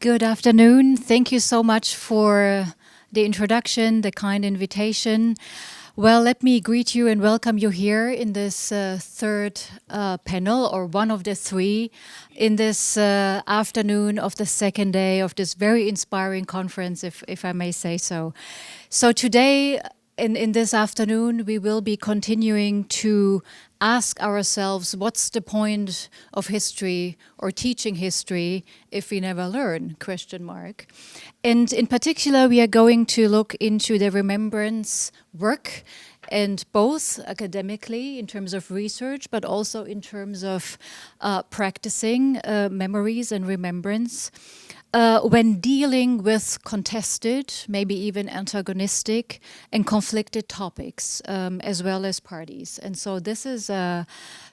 Good afternoon. Thank you so much for the introduction, the kind invitation. Well, let me greet you and welcome you here in this third panel, or one of the three, in this afternoon of the second day of this very inspiring conference, if I may say so. So today, in this afternoon, we will be continuing to ask ourselves, what's the point of history or teaching history if we never learn, ? And in particular, we are going to look into the remembrance work, and both academically in terms of research, but also in terms of practicing memories and remembrance. When dealing with contested, maybe even antagonistic and conflicted topics, as well as parties. And so this is a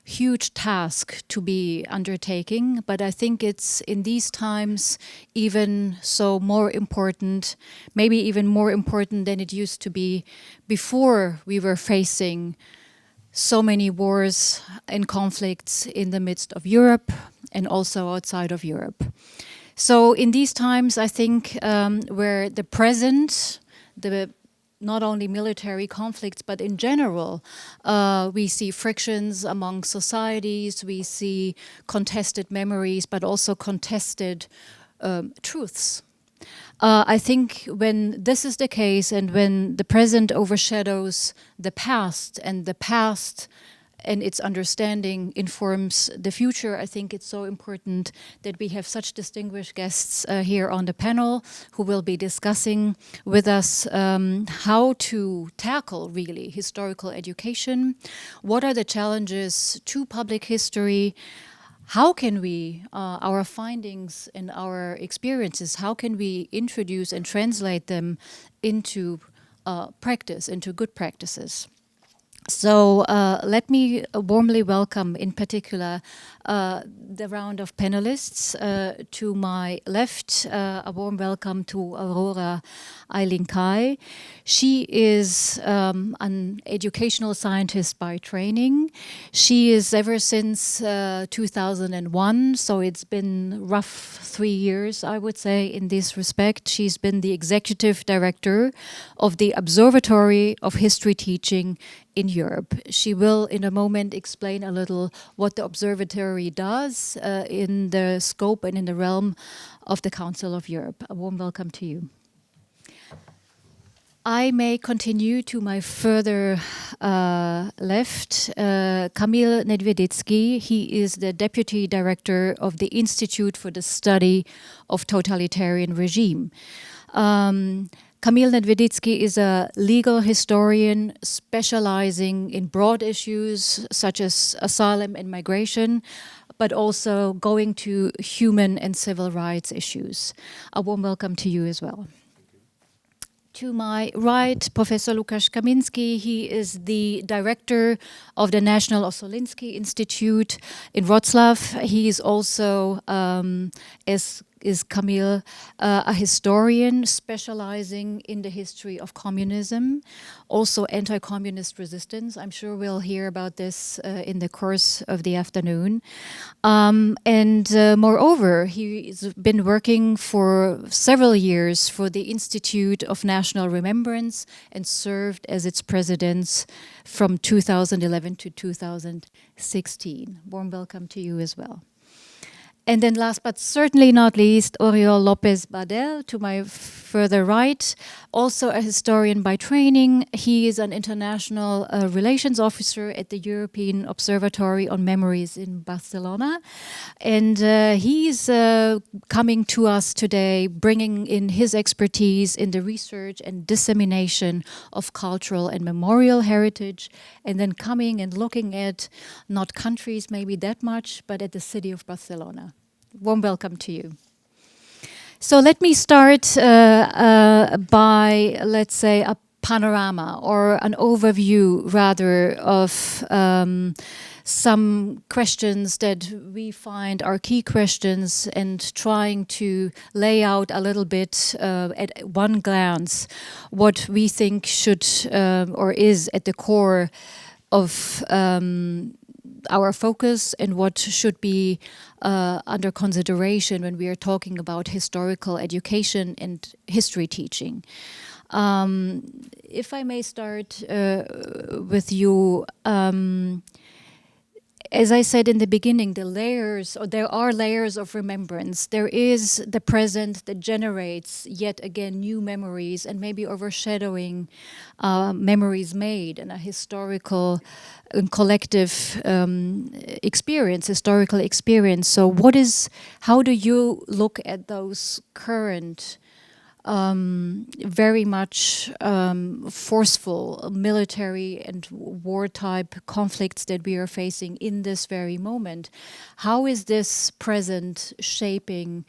huge task to be undertaking, but I think it's in these times even so more important, maybe even more important than it used to be before we were facing so many wars and conflicts in the midst of Europe and also outside of Europe. So in these times, I think where the present, not only military conflicts, but in general, we see frictions among societies, we see contested memories, but also contested truths. I think when this is the case, and when the present overshadows the past, and the past and its understanding informs the future, I think it's so important that we have such distinguished guests here on the panel who will be discussing with us how to tackle really historical education. What are the challenges to public history? How can we, our findings and our experiences, how can we introduce and translate them into practice, into good practices? So let me warmly welcome, in particular, the round of panelists. To my left, a warm welcome to Aurora Ailincai. She is an educational scientist by training. She is ever since 2001, so it's been rough 3 years, I would say, in this respect. She's been the executive director of the Observatory of History Teaching in Europe. She will in a moment explain a little what the observatory does in the scope and in the realm of the Council of Europe. A warm welcome to you. I may continue to my further left, Kamil Nedvědický. He is the Deputy Director of the Institute for the Study of Totalitarian Regime. Kamil Nedvědický is a legal historian specializing in broad issues such as asylum and migration, but also going to human and civil rights issues. A warm welcome to you as well. To my right, Professor Łukasz Kamiński. He is the director of the National Ossolineum Institute in Wrocław. He is also, as is Kamil, a historian specializing in the history of communism, also anti-communist resistance. I'm sure we'll hear about this in the course of the afternoon. Moreover, he's been working for several years for the Institute of National Remembrance and served as its president from 2011 to 2016. Warm welcome to you as well. And then last but certainly not least, Oriol López-Badell, to my further right, also a historian by training. He is an international relations officer at the European Observatory on Memories in Barcelona. And he's coming to us today, bringing in his expertise in the research and dissemination of cultural and memorial heritage, and then coming and looking at not countries maybe that much, but at the city of Barcelona. Warm welcome to you. So let me start by, let's say, a panorama or an overview, rather, of some questions that we find are key questions, and trying to lay out a little bit at one glance what we think should or is at the core of our focus and what should be under consideration when we are talking about historical education and history teaching. If I may start with you, as I said in the beginning, there are layers of remembrance. There is the present that generates yet again new memories and maybe overshadowing memories made in a historical and collective historical experience. So how do you look at those current very much forceful military and war type conflicts that we are facing in this very moment? How is this present shaping,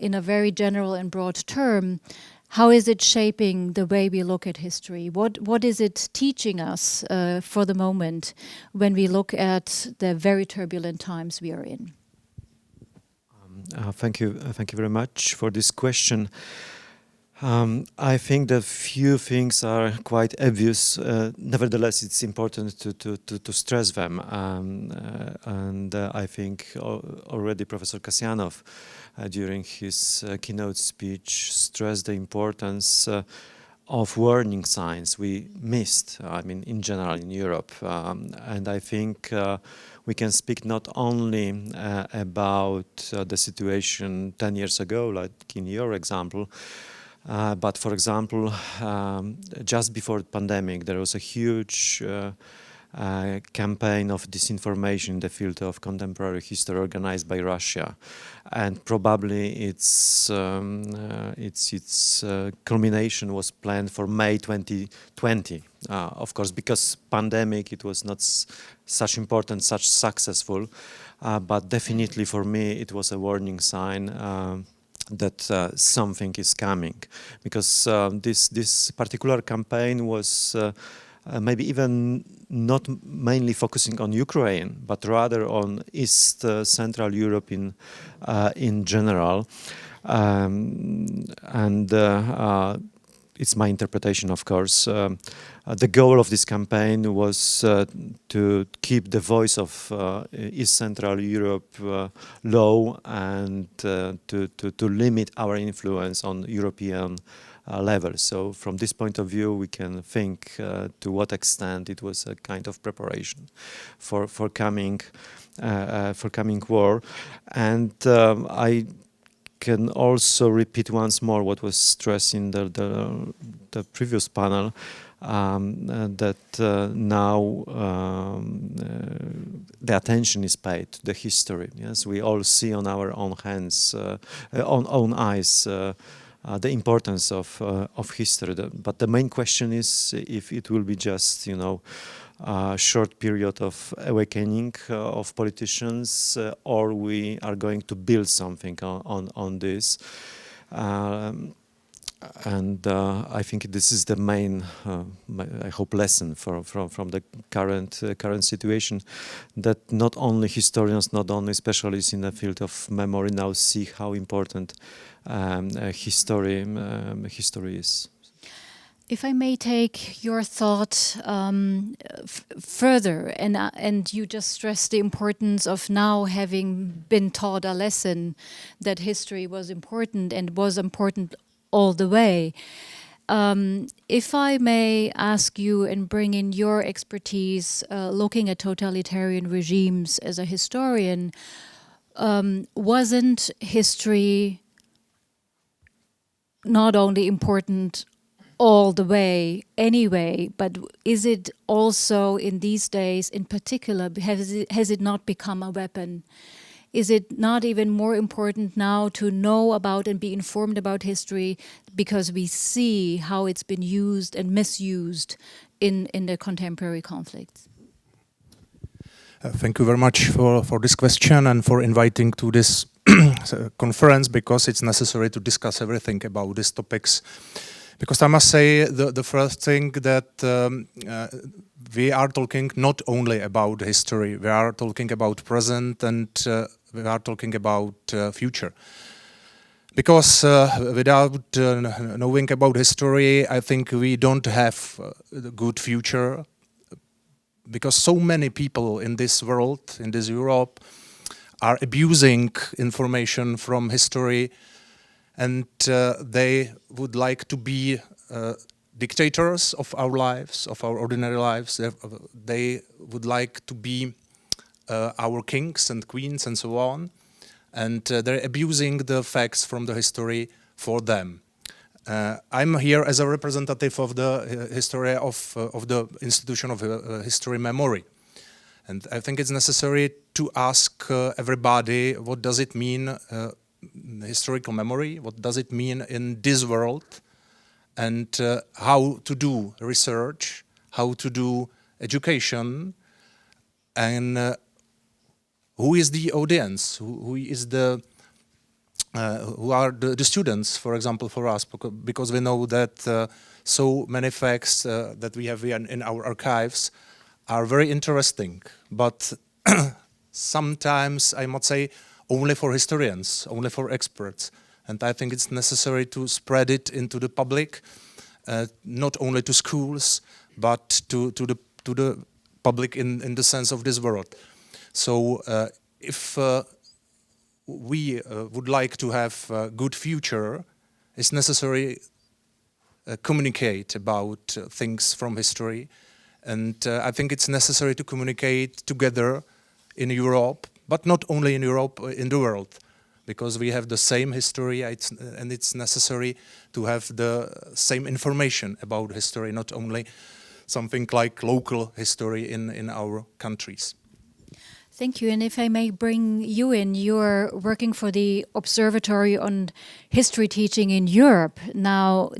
in a very general and broad term, how is it shaping the way we look at history? What is it teaching us for the moment when we look at the very turbulent times we are in? Thank you very much for this question. I think that few things are quite obvious. Nevertheless, it's important to stress them. And I think already Professor Kasjanov, during his keynote speech, stressed the importance of warning signs we missed, I mean, in general in Europe. And I think we can speak not only about the situation 10 years ago, like in your example, but for example, just before the pandemic, there was a huge campaign of disinformation in the field of contemporary history organized by Russia, and probably its culmination was planned for May 2020. Of course, because pandemic, it was not such important, such successful, but definitely for me, it was a warning sign that something is coming, because this particular campaign was maybe even not mainly focusing on Ukraine, but rather on East Central Europe in general, and it's my interpretation, of course. The goal of this campaign was to keep the voice of East Central Europe low and to limit our influence on European level. So from this point of view, we can think to what extent it was a kind of preparation for coming war. And I can also repeat once more what was stressed in the previous panel, that now the attention is paid to the history. Yes, we all see on our own hands, own eyes, the importance of history. But the main question is if it will be just, a short period of awakening of politicians, or we are going to build something on this. And I think this is the main, I hope, lesson from the current situation, that not only historians, not only specialists in the field of memory now see how important history is. If I may take your thought further, and you just stressed the importance of now having been taught a lesson that history was important and was important all the way. If I may ask you and bring in your expertise looking at totalitarian regimes as a historian, wasn't history not only important all the way anyway, but is it also in these days in particular, has it not become a weapon? Is it not even more important now to know about and be informed about history because we see how it's been used and misused in the contemporary conflicts? Thank you very much for this question and for inviting to this conference, because it's necessary to discuss everything about these topics. Because I must say the first thing that we are talking not only about history, we are talking about present, and we are talking about future. Because without knowing about history, I think we don't have a good future, because so many people in this world, in this Europe, are abusing information from history, and they would like to be dictators of our lives, of our ordinary lives. They would like to be our kings and queens and so on, and they're abusing the facts from the history for them. I'm here as a representative of the history of the institution of history memory, and I think it's necessary to ask everybody, what does it mean, historical memory? What does it mean in this world? And how to do research, how to do education, and who is the audience? Who is the who are the students, for example, for us, because we know that so many facts that we have in our archives are very interesting, but sometimes, I must say, only for historians, only for experts. And I think it's necessary to spread it into the public, not only to schools, but to the public in the sense of this word. So if we would like to have a good future, it's necessary communicate about things from history. And I think it's necessary to communicate together in Europe, but not only in Europe, in the world, because we have the same history, and it's necessary to have the same information about history, not only something like local history in our countries. Thank you. And if I may bring you in, you're working for the Observatory on History Teaching in Europe. Now,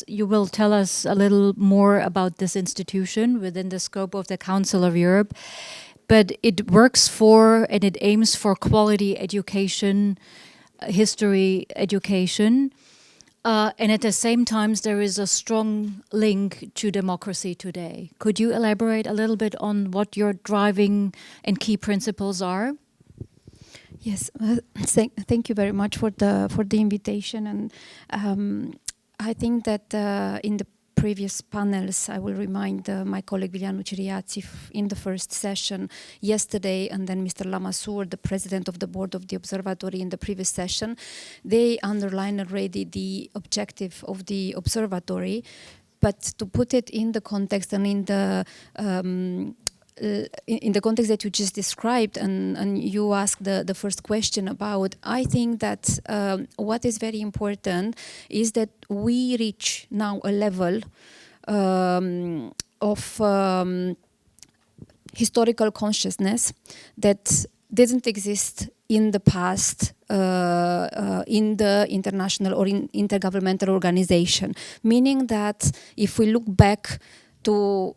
you will tell us a little more about this institution within the scope of the Council of Europe. But it works for and it aims for quality education, history education. And at the same time, there is a strong link to democracy today. Could you elaborate a little bit on what your driving and key principles are? Yes, thank you very much for the invitation. And I think that in the previous panels, I will remind my colleague Vilianu Ciriazi in the first session yesterday, and then Mr. Lamassoure, the president of the board of the Observatory, in the previous session. They underlined already the objective of the Observatory, but to put it in the context and in the context that you just described, and you asked the first question about, I think that what is very important is that we reach now a level of historical consciousness that didn't exist in the past in the international or in intergovernmental organization. Meaning that if we look back to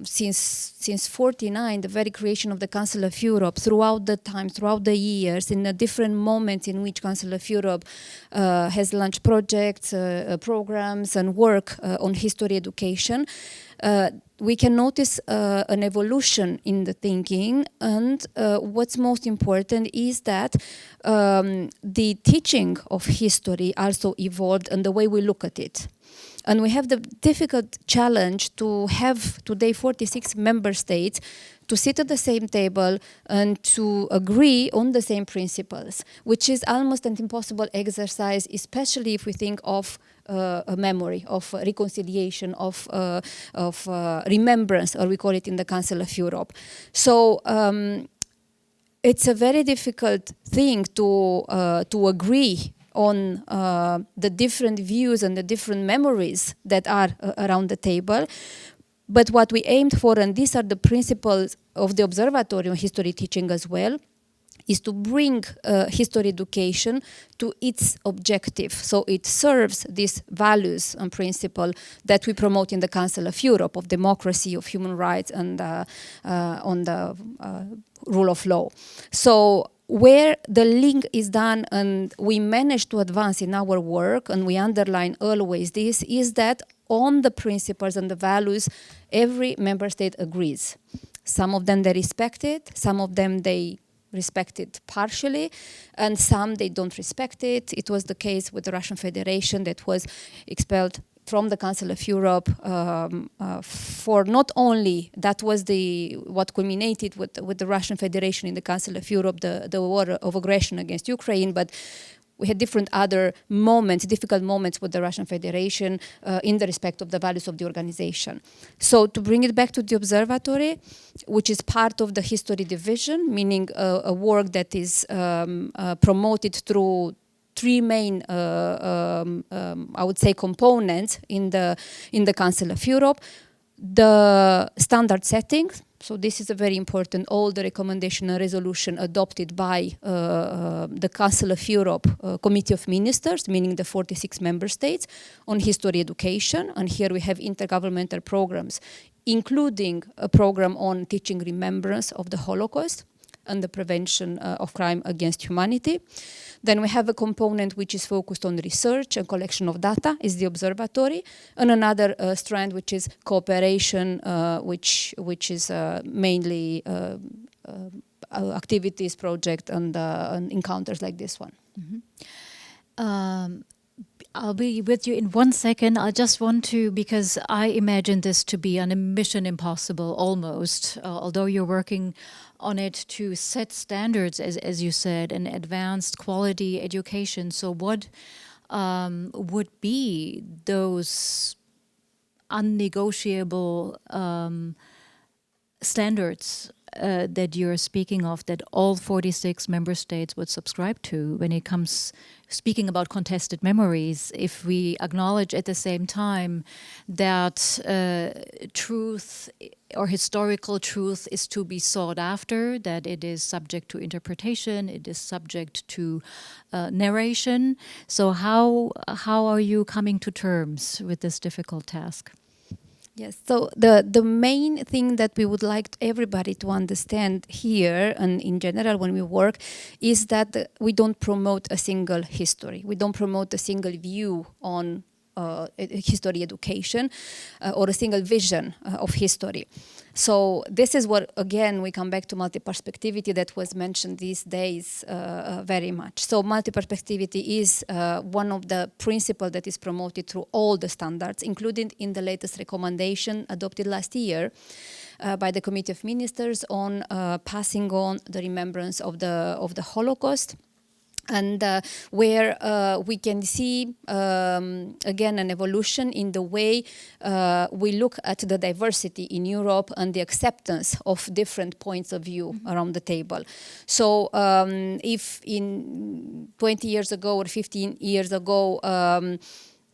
since 49, the very creation of the Council of Europe, throughout the time, throughout the years, in the different moments in which Council of Europe has launched projects, programs, and work on history education, we can notice an evolution in the thinking, and what's most important is that the teaching of history also evolved and the way we look at it. And we have the difficult challenge to have today 46 member states to sit at the same table and to agree on the same principles, which is almost an impossible exercise, especially if we think of a memory, of reconciliation, of remembrance, or we call it in the Council of Europe. So it's a very difficult thing to agree on the different views and the different memories that are around the table. But what we aimed for, and these are the principles of the Observatory on History Teaching as well, is to bring history education to its objective. So it serves these values and principles that we promote in the Council of Europe, of democracy, of human rights, and on the rule of law. So where the link is done and we manage to advance in our work, and we underline always this, is that on the principles and the values, every member state agrees. Some of them they respect it, some of them they respect it partially, and some they don't respect it. It was the case with the Russian Federation that was expelled from the Council of Europe for not only that was what culminated with the Russian Federation in the Council of Europe, the war of aggression against Ukraine, but we had different other moments, difficult moments with the Russian Federation in the respect of the values of the organization. So to bring it back to the Observatory, which is part of the history division, meaning a work that is promoted through three main, I would say, components in the Council of Europe. The standard settings. So this is a very important, all the recommendation and resolution adopted by the Council of Europe Committee of Ministers, meaning the 46 member states, on history education. And here we have intergovernmental programs, including a program on teaching remembrance of the Holocaust and the prevention of crime against humanity. Then we have a component which is focused on research and collection of data, is the Observatory, and another strand which is cooperation, which is mainly activities, project, and encounters like this one. Mm-hmm. I'll be with you in 1 second. I just want to, because I imagine this to be a mission impossible almost, although you're working on it to set standards, as you said, and advanced quality education. So what would be those unnegotiable standards that you're speaking of, that all 46 member states would subscribe to when it comes speaking about contested memories, if we acknowledge at the same time that truth or historical truth is to be sought after, that it is subject to interpretation, it is subject to narration. So how are you coming to terms with this difficult task? Yes, so the main thing that we would like everybody to understand here and in general when we work is that we don't promote a single history. We don't promote a single view on history education or a single vision of history. So this is what, again, we come back to multi-perspectivity that was mentioned these days very much. So multi-perspectivity is one of the principles that is promoted through all the standards, including in the latest recommendation adopted last year by the Committee of Ministers on passing on the remembrance of the Holocaust. And where we can see, again, an evolution in the way we look at the diversity in Europe and the acceptance of different points of view around the table. So if in 20 years ago or 15 years ago,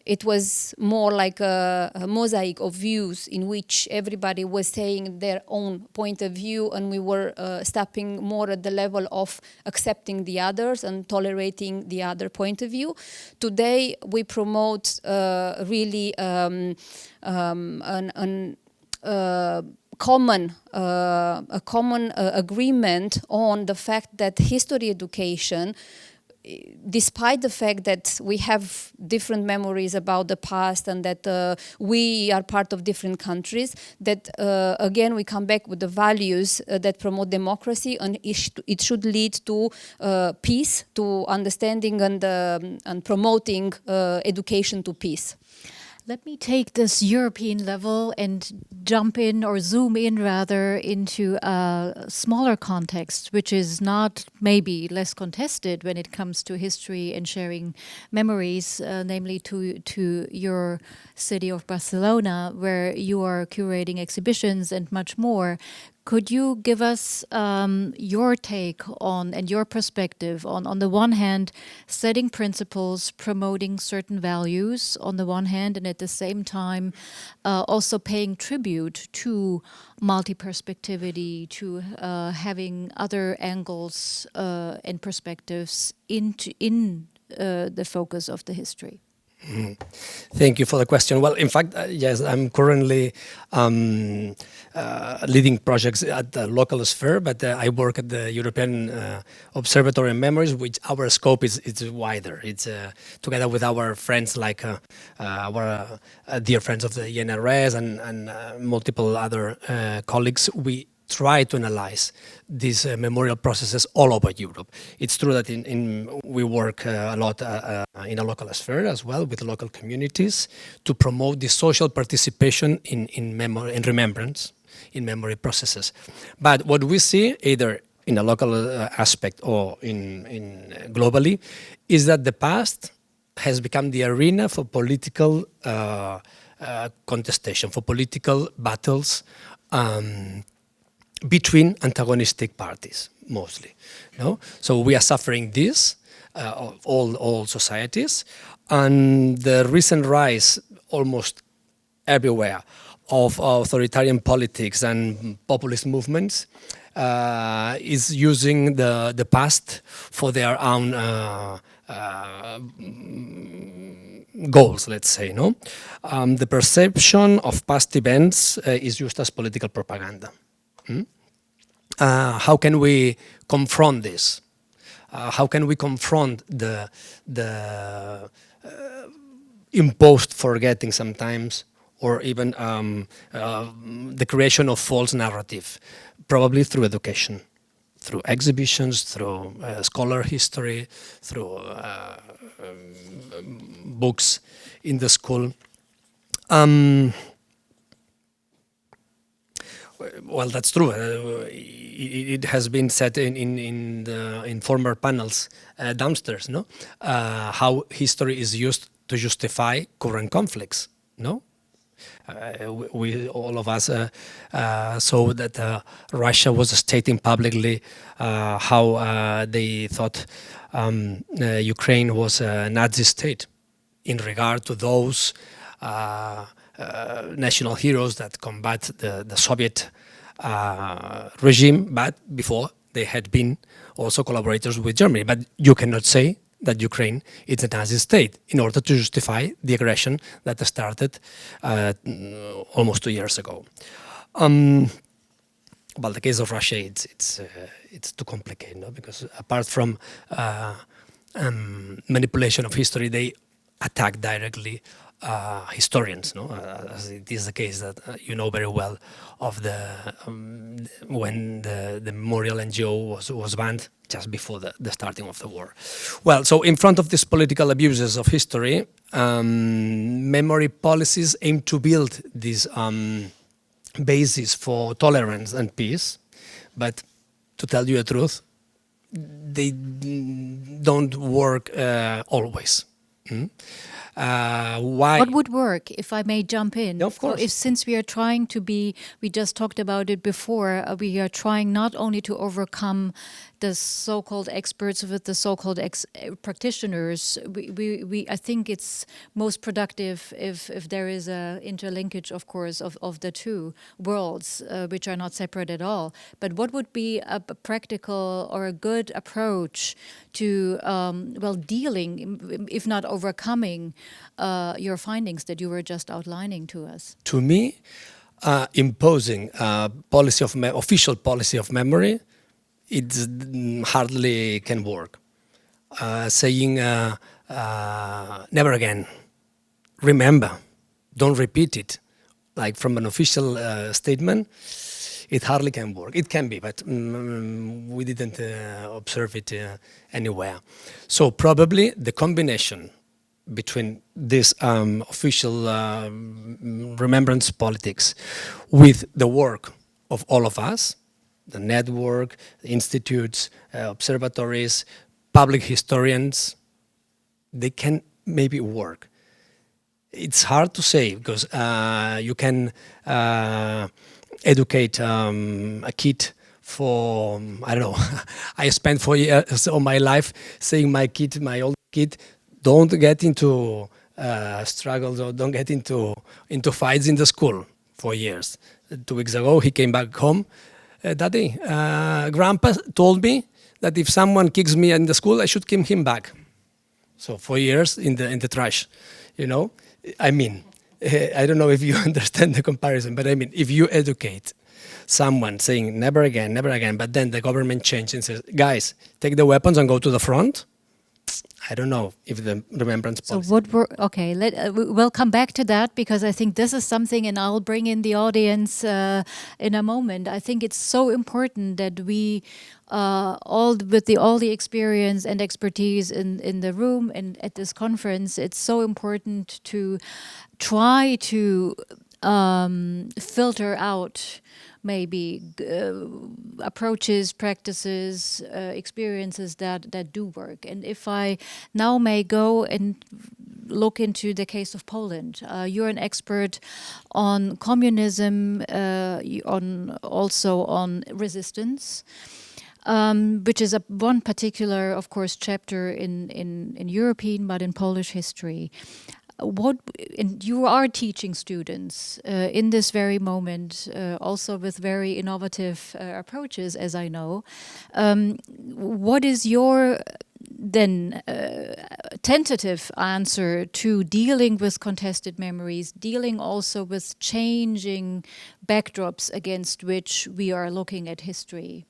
it was more like a mosaic of views in which everybody was saying their own point of view, and we were stepping more at the level of accepting the others and tolerating the other point of view. Today, we promote really a common agreement on the fact that history education, despite the fact that we have different memories about the past and that we are part of different countries, that again we come back with the values that promote democracy, and it should lead to peace, to understanding and promoting education to peace. Let me take this European level and jump in, or zoom in rather, into a smaller context, which is not maybe less contested when it comes to history and sharing memories, namely to your city of Barcelona, where you are curating exhibitions and much more. Could you give us your take on and your perspective on the one hand, setting principles, promoting certain values on the one hand, and at the same time also paying tribute to multi-perspectivity, to having other angles and perspectives in the focus of the history? Thank you for the question. Well, in fact, yes, I'm currently leading projects at the local sphere, but I work at the European Observatory on Memories, which our scope is wider. It's together with our friends like our dear friends of the INRS and multiple other colleagues, we try to analyze these memorial processes all over Europe. It's true that we work a lot in a local sphere as well with local communities to promote the social participation in remembrance, in memory processes. But what we see, either in a local aspect or in globally, is that the past has become the arena for political contestation, for political battles between antagonistic parties, mostly. No? So we are suffering this, all societies, and the recent rise almost everywhere of authoritarian politics and populist movements is using the past for their own goals, let's say. No, the perception of past events is used as political propaganda. How can we confront this? How can we confront the imposed forgetting sometimes, or even the creation of false narrative? Probably through education, through exhibitions, through scholar history, through books in the school. Well, that's true. It has been said in former panels downstairs, no? How history is used to justify current conflicts, no? We all of us saw that Russia was stating publicly how they thought Ukraine was a Nazi state in regard to those national heroes that combat the Soviet regime, but before they had been also collaborators with Germany. But you cannot say that Ukraine is a Nazi state in order to justify the aggression that started almost 2 years ago. Well, the case of Russia, it's too complicated, no? Because apart from manipulation of history, they attack directly historians, no? As it is the case that you know very well of the when the Memorial NGO was banned just before the starting of the war. Well, so in front of these political abuses of history, memory policies aim to build this basis for tolerance and peace, but to tell you the truth, they don't work always. Why? What would work, if I may jump in? Of course. So since we are trying to be, we just talked about it before, we are trying not only to overcome the so-called experts with the so-called practitioners. I think it's most productive if there is a interlinkage, of course, of the two worlds, which are not separate at all. But what would be a practical or a good approach to, well, dealing, if not overcoming, your findings that you were just outlining to us? To me, imposing policy of official policy of memory, it hardly can work. Saying never again, remember, don't repeat it, like from an official statement, it hardly can work. It can be, but we didn't observe it anywhere. So probably the combination between this official remembrance politics with the work of all of us, the network, the institutes, observatories, public historians, they can maybe work. It's hard to say because you can educate a kid for, I don't know, I spent 4 years of my life saying my old kid, don't get into struggles or don't get into fights in the school for years. 2 weeks ago, he came back home. Daddy, Grandpa told me that if someone kicks me in the school, I should kick him back. So 4 years in the trash, you know? I mean, I don't know if you understand the comparison, but I mean, if you educate someone saying never again, but then the government changes and says, guys, take the weapons and go to the front, I don't know if the remembrance So policy. what were, okay, we'll come back to that, because I think this is something, and I'll bring in the audience in a moment. I think it's so important that we all the experience and expertise in the room and at this conference, it's so important to try to filter out maybe approaches, practices, experiences that do work. And if I now may go and look into the case of Poland, you're an expert on communism, also on resistance, which is one particular, of course, chapter in European, but in Polish history. And you are teaching students in this very moment, also with very innovative approaches, as I know. What is your then tentative answer to dealing with contested memories, dealing also with changing backdrops against which we are looking at history?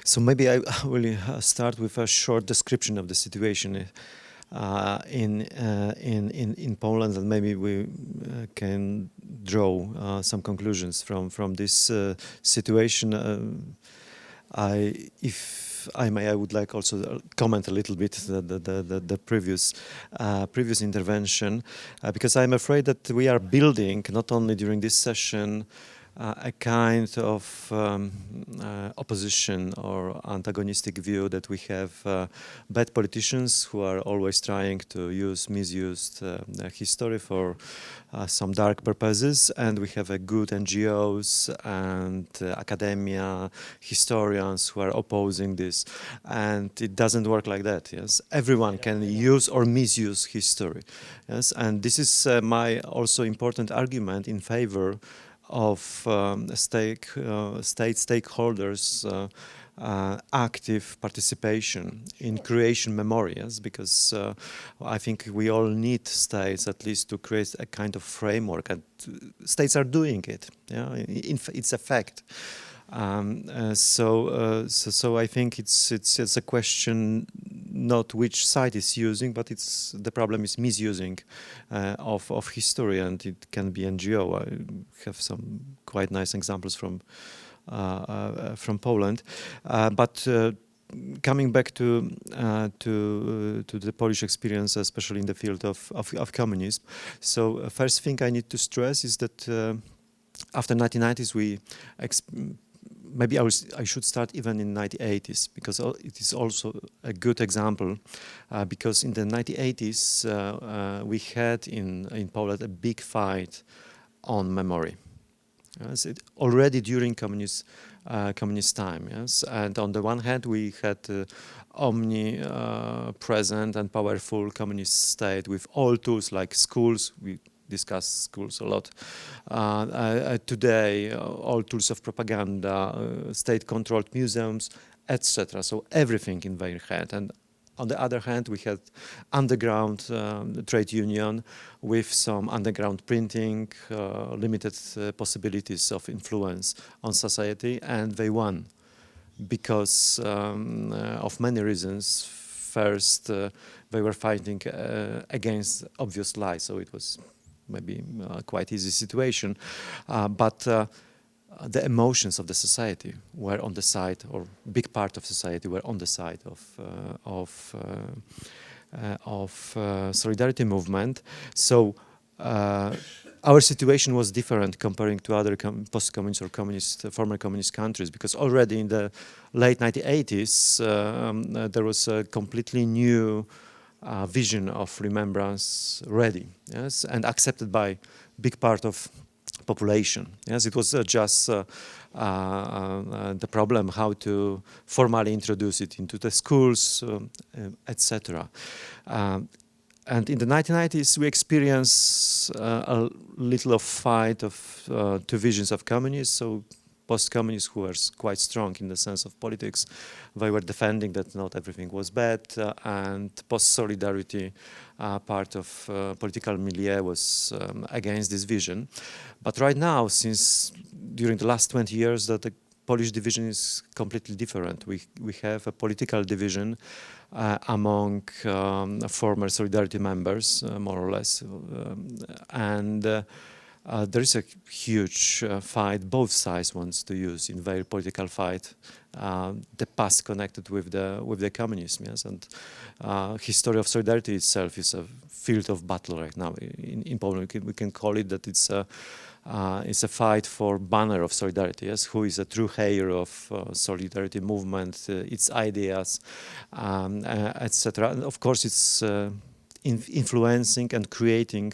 So maybe I will start with a short description of the situation in Poland, and maybe we can draw some conclusions from this situation. If I may, I would like also comment a little bit the previous intervention, because I'm afraid that we are building, not only during this session, a kind of opposition or antagonistic view that we have bad politicians who are always trying to misuse history for some dark purposes, and we have a good NGOs and academia, historians who are opposing this, and it doesn't work like that. Yes, everyone can use or misuse history. Yes, and this is my also important argument in favor of state stakeholders' active participation in creation memories, because I think we all need states at least to create a kind of framework, and states are doing it. Yeah, it's a fact. So I think it's a question not which side is using, but the problem is misusing of history, and it can be NGO. I have some quite nice examples from Poland, but coming back to the Polish experience, especially in the field of communism. So first thing I need to stress is that after 1990s maybe I should start even in 1980s, because it is also a good example, because in the 1980s we had in Poland a big fight on memory. Yes, already during communist time, yes, and on the one hand we had omnipresent and powerful communist state with all tools like schools. We discuss schools a lot today, all tools of propaganda, state-controlled museums, etc. So everything in their hand. And on the other hand, we had underground trade union with some underground printing, limited possibilities of influence on society, and they won because of many reasons. First, they were fighting against obvious lies, so it was maybe quite easy situation, but the emotions of the society were on the side, or big part of society were on the side of solidarity movement. So our situation was different comparing to other post-communist or former communist countries, because already in the late 1980s there was a completely new vision of remembrance ready, yes, and accepted by big part of population. Yes, it was just the problem how to formally introduce it into the schools, etc. And in the 1990s we experienced a little of fight of two visions of communists. So post-communists, who were quite strong in the sense of politics, they were defending that not everything was bad, and post-solidarity part of political milieu was against this vision. But right now, since during the last 20 years, that the Polish division is completely different. We have a political division among former Solidarity members, more or less, and there is a huge fight. Both sides wants to use in their political fight the past connected with the communism. Yes, and history of solidarity itself is a field of battle right now in Poland. We can call it that it's a fight for banner of solidarity. Yes, who is a true hero of solidarity movement, its ideas, etc. And of course, it's influencing and creating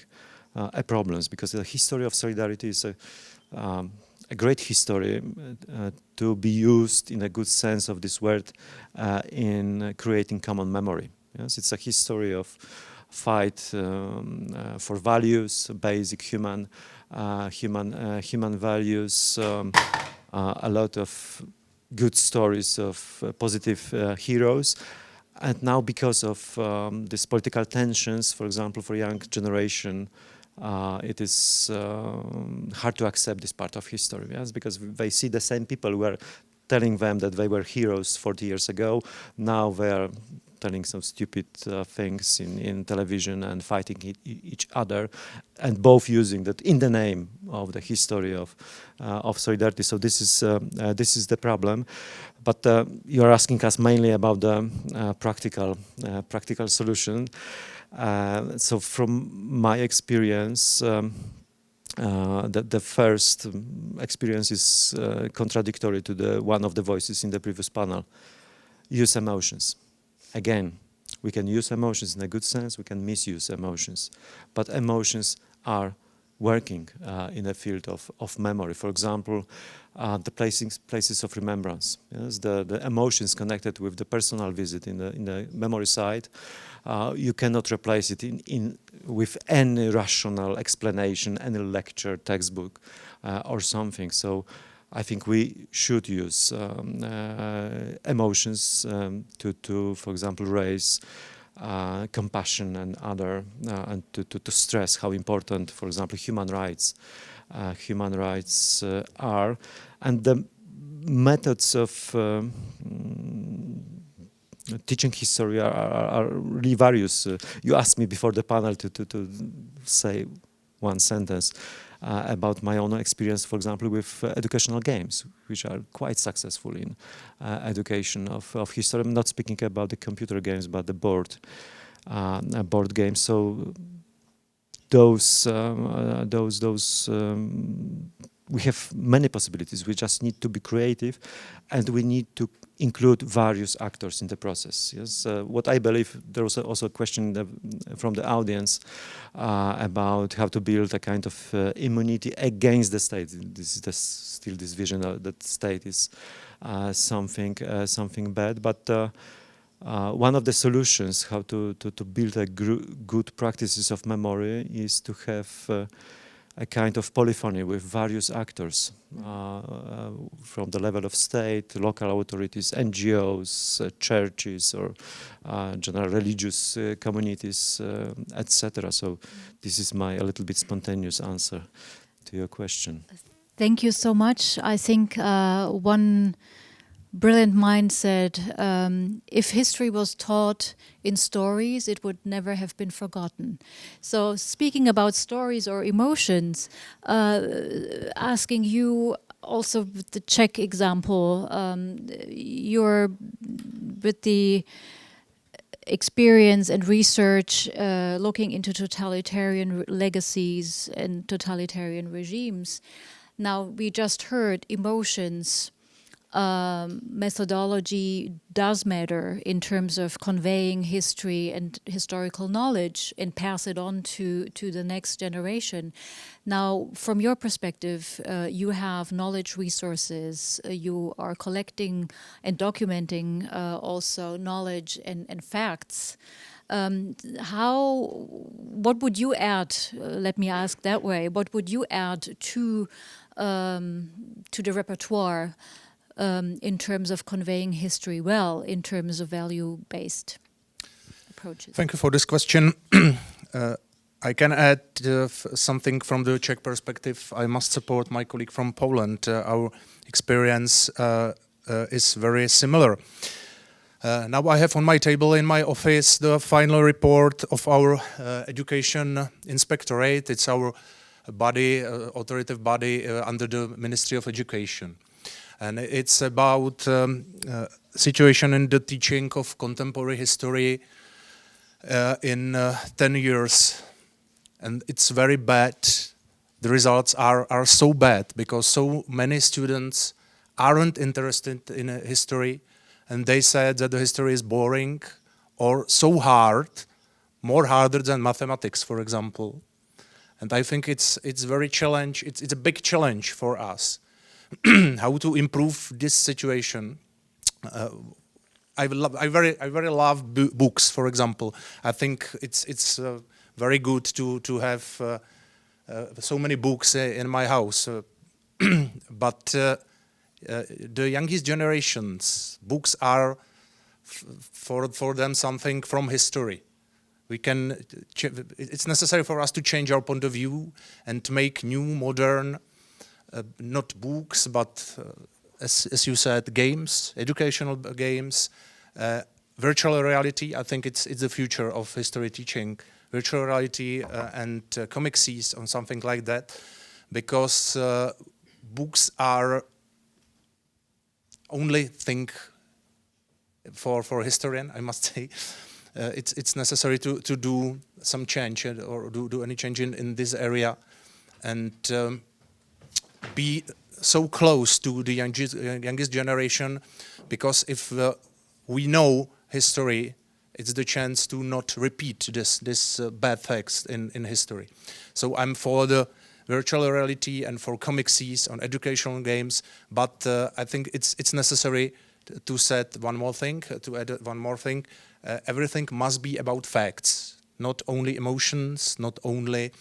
problems, because the history of solidarity is a great history to be used in a good sense of this word in creating common memory. Yes, it's a history of fight for values, basic human values, a lot of good stories of positive heroes. And now, because of these political tensions, for example, for young generation, it is hard to accept this part of history, yes, because they see the same people who are telling them that they were heroes 40 years ago. Now they are telling some stupid things in television and fighting each other, and both using that in the name of the history of solidarity. So this is the problem. But you are asking us mainly about the practical solution. So from my experience, the first experience is contradictory to the one of the voices in the previous panel. Use emotions. Again, we can use emotions in a good sense, we can misuse emotions, but emotions are working in the field of memory. For example, the places of remembrance. Yes, the emotions connected with the personal visit in the memory site. You cannot replace it with any rational explanation, any lecture, textbook, or something. So I think we should use emotions to, for example, raise compassion and other, and to stress how important, for example, human rights are, and the methods of teaching history are really various. You asked me before the panel to say one sentence about my own experience, for example, with educational games, which are quite successful in education of history. I'm not speaking about the computer games, but the board games. So those we have many possibilities. We just need to be creative, and we need to include various actors in the process. Yes, what I believe, there was also a question from the audience about how to build a kind of immunity against the state. This is still this vision that state is something bad, but one of the solutions how to build a good practices of memory is to have a kind of polyphony with various actors from the level of state, local authorities, NGOs, churches, or general religious communities, etc. So this is my a little bit spontaneous answer to your question. Thank you so much. I think one brilliant mind said, if history was taught in stories, it would never have been forgotten. So speaking about stories or emotions, asking you also with the Czech example, you're with the experience and research looking into totalitarian legacies and totalitarian regimes. Now, we just heard emotions. Methodology does matter in terms of conveying history and historical knowledge and pass it on to the next generation. Now, from your perspective, you have knowledge resources, you are collecting and documenting also knowledge and facts. What would you add, let me ask that way, what would you add to the repertoire in terms of conveying history well, in terms of value-based approaches? Thank you for this question. I can add something from the Czech perspective. I must support my colleague from Poland. Our experience is very similar. Now I have on my table in my office the final report of our education inspectorate. It's our body, authoritative body under the Ministry of Education. And it's about situation in the teaching of contemporary history in 10 years. And it's very bad. The results are so bad because so many students aren't interested in history, and they said that the history is boring or so hard, more harder than mathematics, for example. And I think it's very challenge. It's a big challenge for us how to improve this situation. I very love books, for example. I think it's very good to have so many books in my house, but the youngest generations, books are for them something from history. It's necessary for us to change our point of view and to make new, modern, not books, but as you said, games, educational games, virtual reality. I think it's the future of history teaching. Virtual reality and comic seas or something like that, because books are only thing for historian, I must say. It's necessary to do some change or do any change in this area and be so close to the youngest generation, because if we know history, it's the chance to not repeat this bad facts in history. So I'm for the virtual reality and for comic seas on educational games, but I think it's necessary to set one more thing, to add one more thing. Everything must be about facts, not only emotions, not only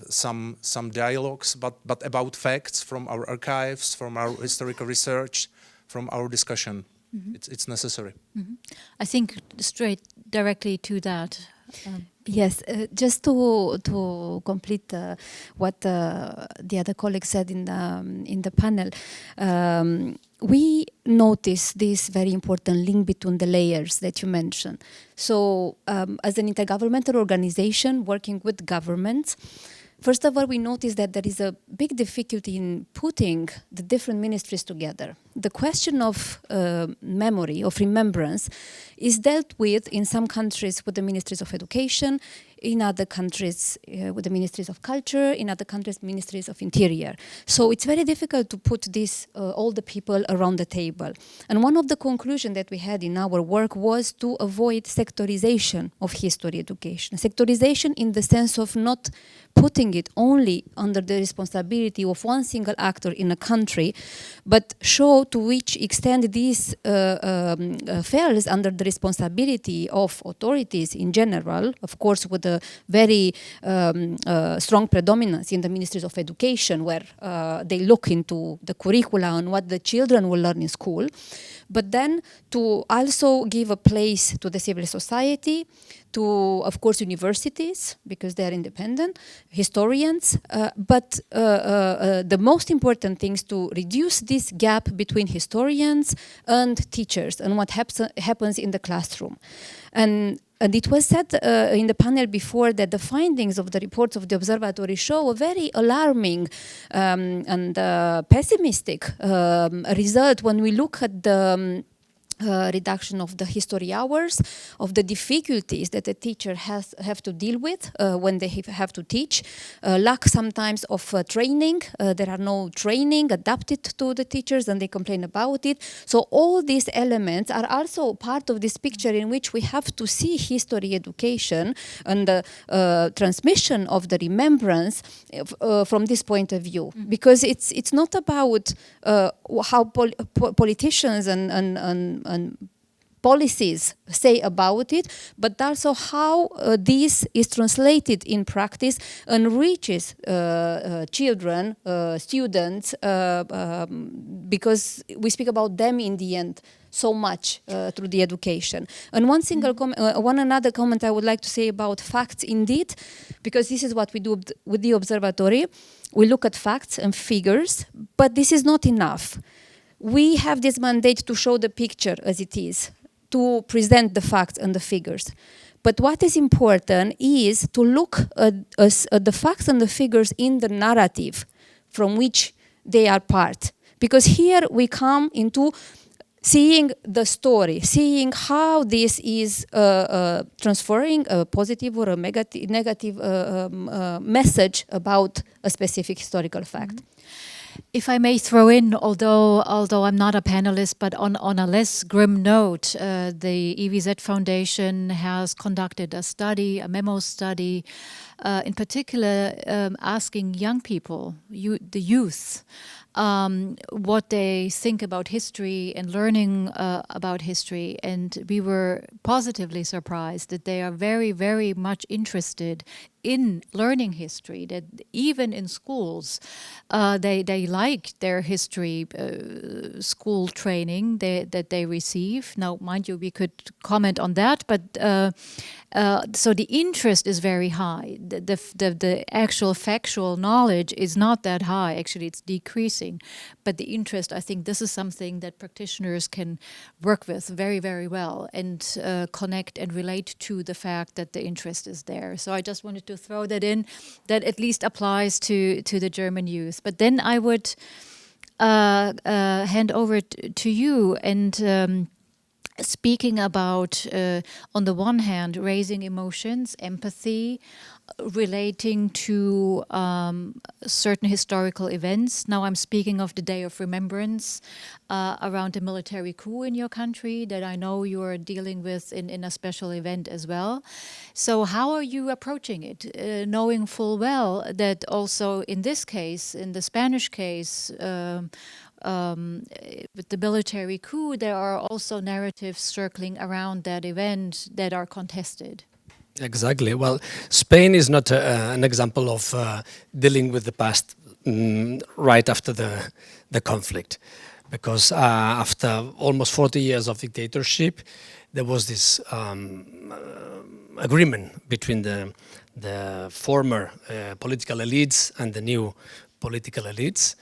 some dialogues, but about facts from our archives, from our historical research, from our discussion. Mm-hmm. It's necessary. Mm-hmm. I think straight directly to that. Yes, just to complete what the other colleague said in the panel, we notice this very important link between the layers that you mentioned. So, as an intergovernmental organization working with governments, first of all, we notice that there is a big difficulty in putting the different ministries together. The question of memory, of remembrance, is dealt with in some countries with the ministries of education, in other countries with the ministries of culture, in other countries ministries of interior. So it's very difficult to put this all the people around the table. And one of the conclusions that we had in our work was to avoid sectorization of history education. Sectorization in the sense of not putting it only under the responsibility of one single actor in a country, but show to which extent this falls under the responsibility of authorities in general, of course with a very strong predominance in the ministries of education, where they look into the curricula and what the children will learn in school, but then to also give a place to the civil society, to, of course, universities, because they are independent, historians, but the most important thing is to reduce this gap between historians and teachers and what happens in the classroom. And it was said in the panel before that the findings of the reports of the Observatory show a very alarming and pessimistic result when we look at the reduction of the history hours, of the difficulties that a teacher have to deal with when they have to teach, lack sometimes of training. There are no training adapted to the teachers and they complain about it. So all these elements are also part of this picture in which we have to see history education and the transmission of the remembrance from this point of view. Mm-hmm. Because it's not about how politicians and policies say about it, but also how this is translated in practice and reaches children, students, because we speak about them in the end. so much through the education. And one another comment I would like to say about facts indeed, because this is what we do with the Observatory. We look at facts and figures, but this is not enough. We have this mandate to show the picture as it is, to present the facts and the figures. But what is important is to look at the facts and the figures in the narrative from which they are part. Because here we come into seeing the story, seeing how this is transferring a positive or a negative message about a specific historical fact. If I may throw in, although I'm not a panelist, but on a less grim note, the EVZ Foundation has conducted a memo study, in particular asking young people, the youth, what they think about history and learning about history. And we were positively surprised that they are very, very much interested in learning history, that even in schools, they like their history school training that they receive. Now, mind you, we could comment on that, but so the interest is very high. The actual factual knowledge is not that high. Actually, it's decreasing. But the interest, I think this is something that practitioners can work with very, very well and connect and relate to the fact that the interest is there. So I just wanted to throw that in. That at least applies to the German youth. But then I would hand over to you and speaking about, on the one hand, raising emotions, empathy, relating to certain historical events. Now I'm speaking of the Day of Remembrance around the military coup in your country that I know you are dealing with in a special event as well. So how are you approaching it, knowing full well that also in this case, in the Spanish case, with the military coup, there are also narratives circling around that event that are contested. Exactly. Well, Spain is not an example of dealing with the past right after the conflict, because after almost 40 years of dictatorship, there was this agreement between the former political elites and the new political elites,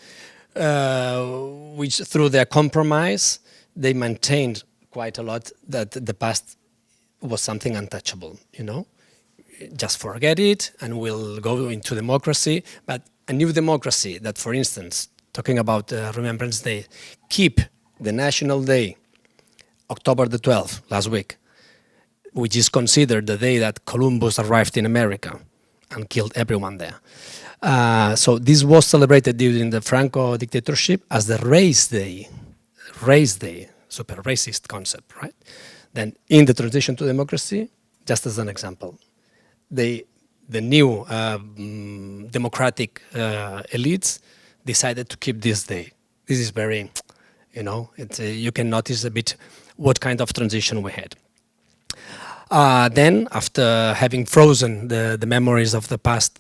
which through their compromise, they maintained quite a lot that the past was something untouchable, you know. Just forget it and we'll go into democracy. But a new democracy that, for instance, talking about Remembrance Day, keep the National Day, October the 12th, last week, which is considered the day that Columbus arrived in America and killed everyone there. So this was celebrated during the Franco dictatorship as the race day, super racist concept, right? Then in the transition to democracy, just as an example, the new democratic elites decided to keep this day. This is very, you know, you can notice a bit what kind of transition we had. Then, after having frozen the memories of the past,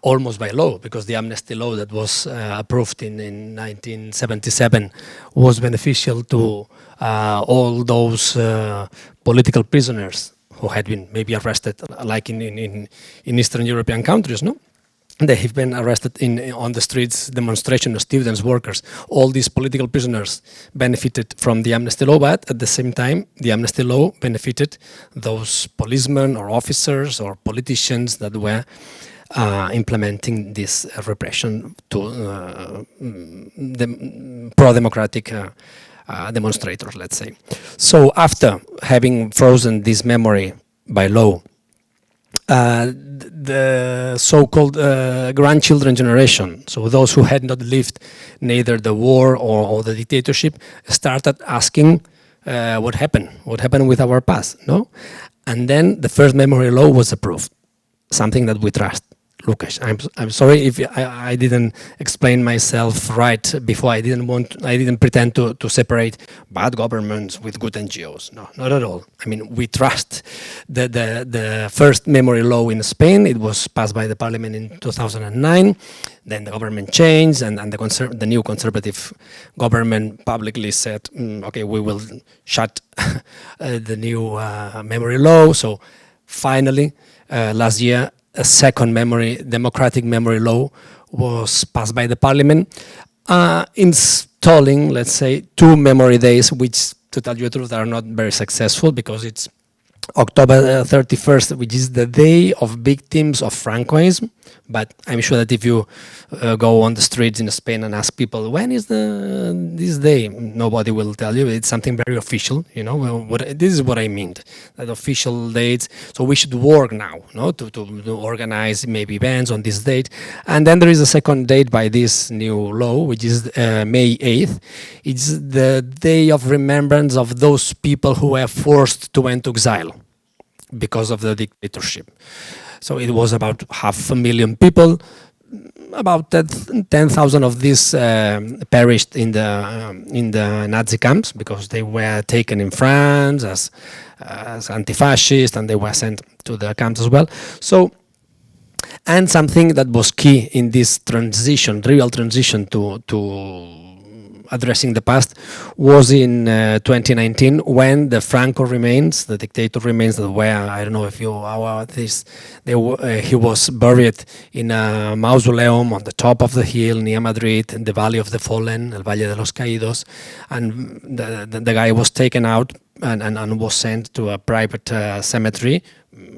almost by law, because the amnesty law that was approved in 1977 was beneficial to all those political prisoners who had been maybe arrested, like in Eastern European countries, no? They have been arrested on the streets, demonstration of students, workers. All these political prisoners benefited from the amnesty law, but at the same time, the amnesty law benefited those policemen or officers or politicians that were implementing this repression to the pro-democratic demonstrators, let's say. So after having frozen this memory by law, the so-called grandchildren generation, so those who had not lived neither the war or the dictatorship, started asking what happened with our past, no? And then the first memory law was approved, something that we trust, Łukasz. I'm sorry if I didn't explain myself right before. I didn't pretend to separate bad governments with good NGOs. No, not at all. I mean, we trust the first memory law in Spain. It was passed by the parliament in 2009. Then the government changed, and the new conservative government publicly said, okay, we will shut the new memory law. So finally, last year, a second democratic memory law was passed by the parliament, installing, let's say, 2 memory days, which, to tell you the truth, are not very successful, because it's October 31st, which is the day of victims of Francoism. But I'm sure that if you go on the streets in Spain and ask people, when is this day? Nobody will tell you. It's something very official, you know. This is what I mean, that official dates. So we should work now, no, to organize maybe events on this date. And then there is a second date by this new law, which is May 8th. It's the day of remembrance of those people who were forced to went to exile because of the dictatorship. So it was about 500,000 people. About 10,000 of these perished in the Nazi camps, because they were taken in France as anti-fascist, and they were sent to the camps as well. So, and something that was key in this transition, real transition to addressing the past, was in 2019, when the Franco remains, the dictator remains, that were, I don't know if you are aware of this, he was buried in a mausoleum on the top of the hill near Madrid, in the Valley of the Fallen, El Valle de los Caídos, and the guy was taken out and was sent to a private cemetery,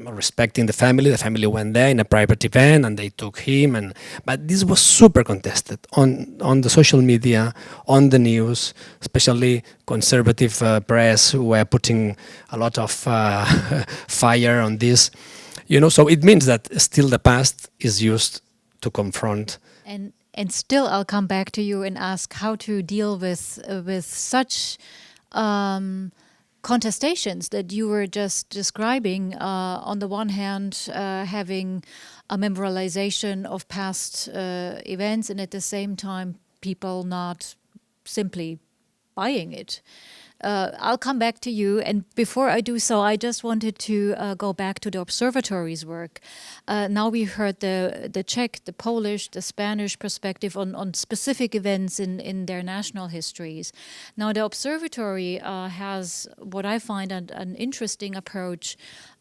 respecting the family. The family went there in a private event, and they took him. But this was super contested on the social media, on the news, especially conservative press, who were putting a lot of fire on this. You know, so it means that still the past is used to confront. And still, I'll come back to you and ask how to deal with such contestations that you were just describing. On the one hand, having a memorialization of past events, and at the same time, people not simply buying it. I'll come back to you, and before I do so, I just wanted to go back to the Observatory's work. Now we heard the Czech, the Polish, the Spanish perspective on specific events in their national histories. Now the Observatory has what I find an interesting approach,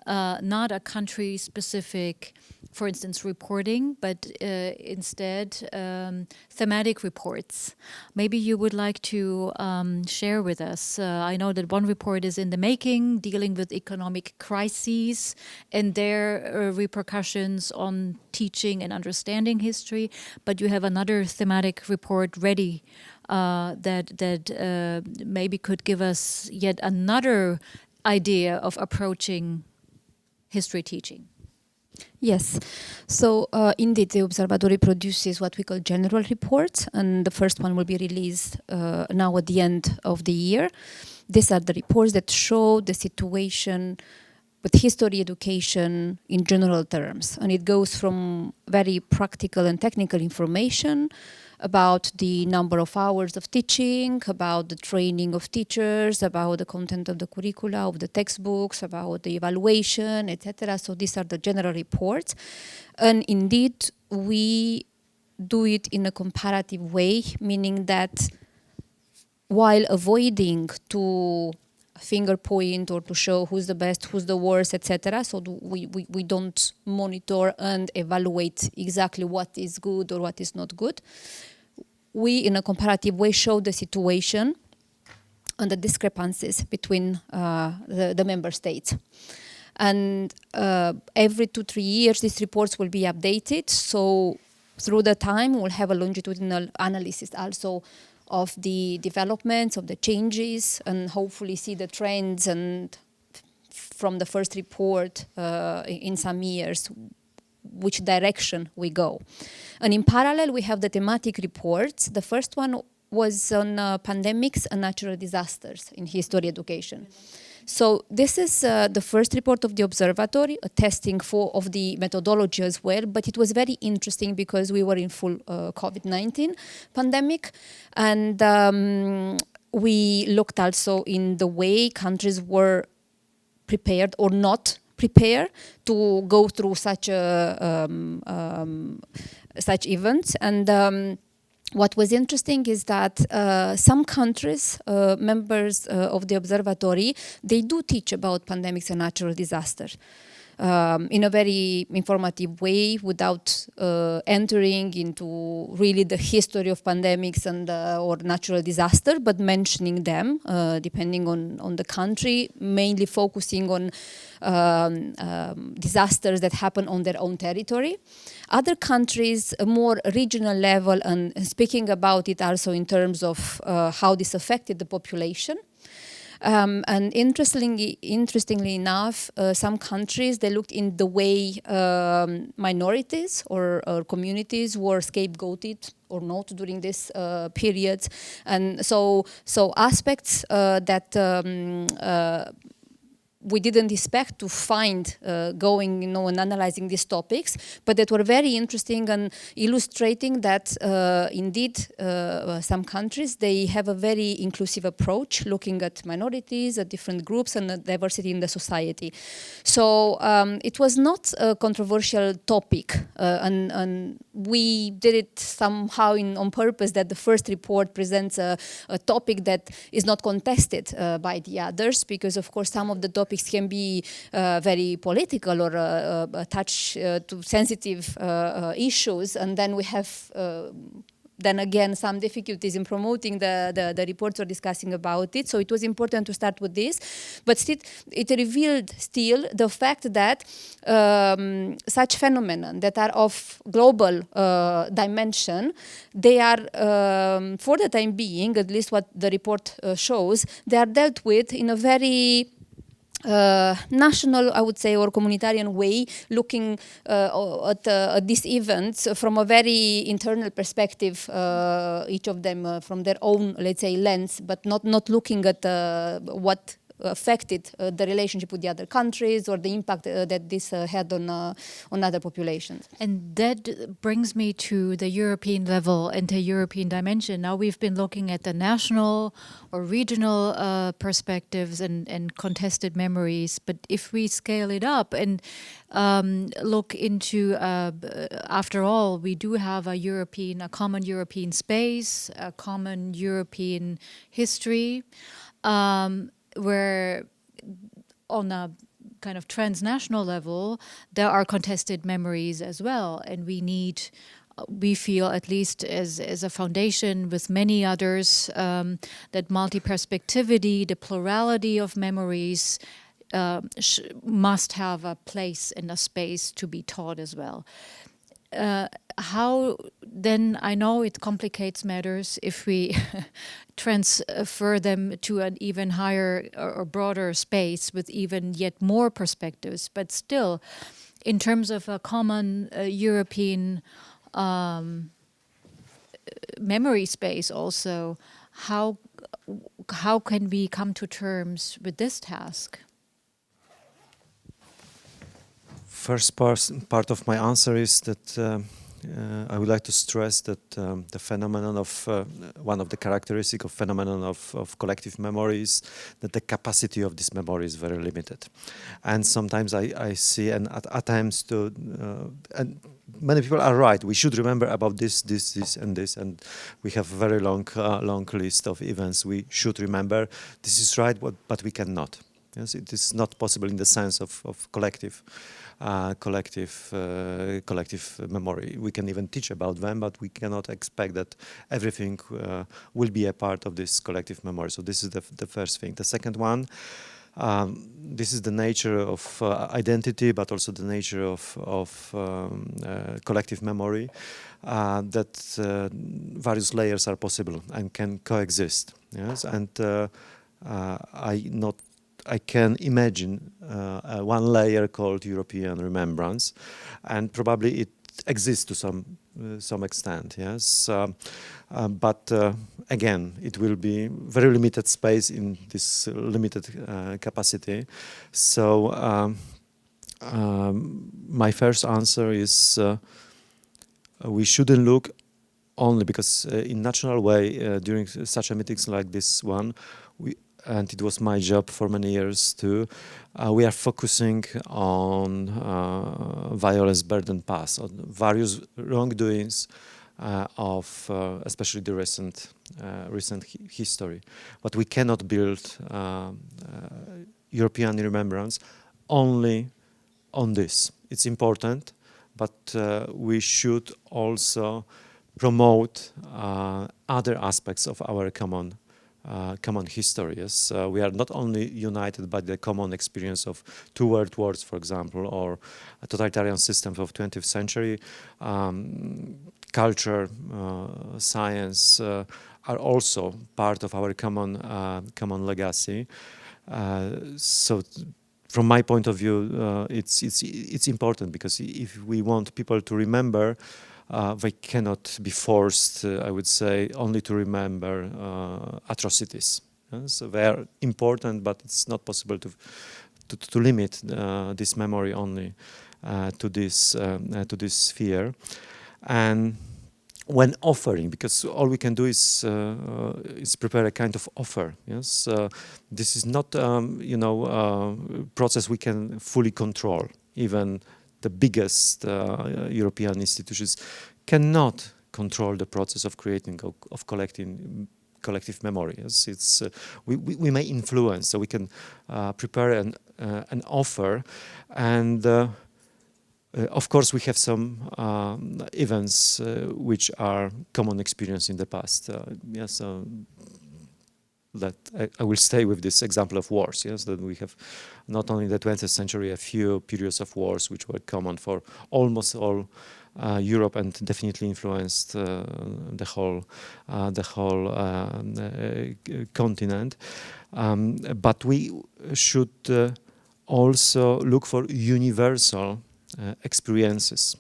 not a country-specific, for instance, reporting, but instead thematic reports. Maybe you would like to share with us. I know that one report is in the making, dealing with economic crises and their repercussions on teaching and understanding history, but you have another thematic report ready that maybe could give us yet another idea of approaching history teaching. Yes, so indeed the Observatory produces what we call general reports, and the first one will be released now at the end of the year. These are the reports that show the situation with history education in general terms, and it goes from very practical and technical information about the number of hours of teaching, about the training of teachers, about the content of the curricula, of the textbooks, about the evaluation, etc. So these are the general reports. And indeed, we do it in a comparative way, meaning that while avoiding to finger point or to show who's the best, who's the worst, etc. So we don't monitor and evaluate exactly what is good or what is not good. We, in a comparative way, show the situation and the discrepancies between the member states. And every 2-3 years, these reports will be updated. So through the time, we'll have a longitudinal analysis also of the developments, of the changes, and hopefully see the trends, and from the first report in some years, which direction we go. And in parallel, we have the thematic reports. The first one was on pandemics and natural disasters in history education. So this is the first report of the observatory, a testing of the methodology as well, but it was very interesting because we were in full COVID-19 pandemic, and we looked also in the way countries were prepared or not prepared to go through such such events. And what was interesting is that some countries, members of the observatory, they do teach about pandemics and natural disasters in a very informative way, without entering into really the history of pandemics and or natural disaster, but mentioning them depending on the country, mainly focusing on disasters that happen on their own territory. Other countries, a more regional level, and speaking about it also in terms of how this affected the population. And interestingly enough, some countries, they looked in the way minorities or communities were scapegoated or not during this period. And so aspects that we didn't expect to find going, and analyzing these topics, but that were very interesting and illustrating that indeed some countries, they have a very inclusive approach, looking at minorities, at different groups, and at diversity in the society. So it was not a controversial topic, and we did it somehow on purpose, that the first report presents a topic that is not contested by the others, because of course some of the topics can be very political or touch to sensitive issues, and then we have then again some difficulties in promoting the reports or discussing about it. So it was important to start with this, but still it revealed still the fact that such phenomena that are of global dimension, they are for the time being, at least what the report shows, they are dealt with in a very national, I would say, or communitarian way, looking at these events from a very internal perspective, each of them from their own, let's say, lens, but not looking at what affected the relationship with the other countries or the impact that this had on other populations. And that brings me to the European level and the European dimension. Now we've been looking at the national or regional perspectives and contested memories, but if we scale it up and look into, after all, we do have a common European space, a common European history, where on a kind of transnational level, there are contested memories as well. And we feel, at least as a foundation with many others, that multi-perspectivity, the plurality of memories must have a place and a space to be taught as well. How then, I know it complicates matters if we transfer them to an even higher or broader space with even yet more perspectives, but still, in terms of a common European memory space also, how can we come to terms with this task? First part of my answer is that I would like to stress that the phenomenon of one of the characteristics of phenomenon of collective memories, that the capacity of this memory is very limited, and sometimes I see attempts to and many people are right. We should remember about this, and we have a very long list of events we should remember. This is right, but we cannot. Yes, it is not possible in the sense of collective memory. We can even teach about them, but we cannot expect that everything will be a part of this collective memory. So this is the first thing. The second one, this is the nature of identity, but also the nature of collective memory, that various layers are possible and can coexist. Yes, and I can imagine one layer called European remembrance, and probably exists to some extent, yes. But again, it will be very limited space in this limited capacity. So my first answer is we shouldn't look only because in natural way during such a meetings like this one, and it was my job for many years too, we are focusing on violence burden past, on various wrongdoings of especially the recent history. But we cannot build European remembrance only on this. It's important, but we should also promote other aspects of our common history. Yes, we are not only united by the common experience of 2 world wars, for example, or a totalitarian systems of 20th century. Culture, science are also part of our common legacy. So, from my point of view, it's important because if we want people to remember, they cannot be forced, I would say, only to remember atrocities. So they are important, but it's not possible to limit this memory only to this sphere. And when offering, because all we can do is prepare a kind of offer. Yes, this is not process we can fully control. Even the biggest European institutions cannot control the process of creating, of collecting collective memory. Yes? It's we may influence, so we can prepare an offer, and of course we have some events which are common experience in the past. Yes. That I will stay with this example of wars. Yes, that we have not only in the 20th century a few periods of wars which were common for almost all Europe and definitely influenced the whole continent. But we should also look for universal experiences,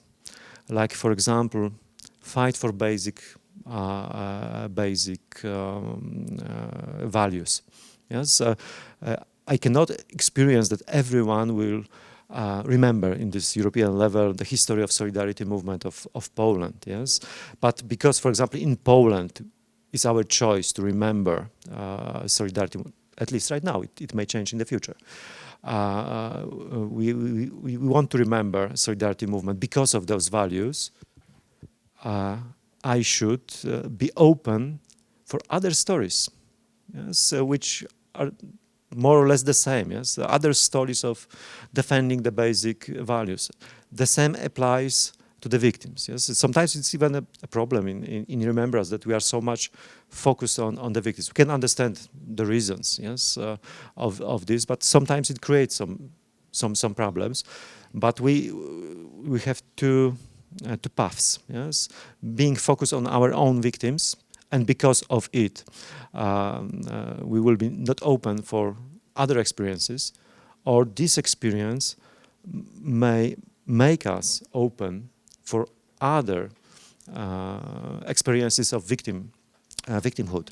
like, for example, fight for basic values. Yes, I cannot experience that everyone will remember in this European level the history of solidarity movement of Poland. Yes, but because, for example, in Poland, it's our choice to remember solidarity. At least right now, it may change in the future. We want to remember solidarity movement because of those values. I should be open for other stories, yes, which are more or less the same. Yes, other stories of defending the basic values. The same applies to the victims. Yes, sometimes it's even a problem in remembrance that we are so much focused on the victims. We can understand the reasons, yes, of this, but sometimes it creates some problems. But we have two paths, yes, being focused on our own victims, and because of it, we will be not open for other experiences, or this experience may make us open for other experiences of victimhood.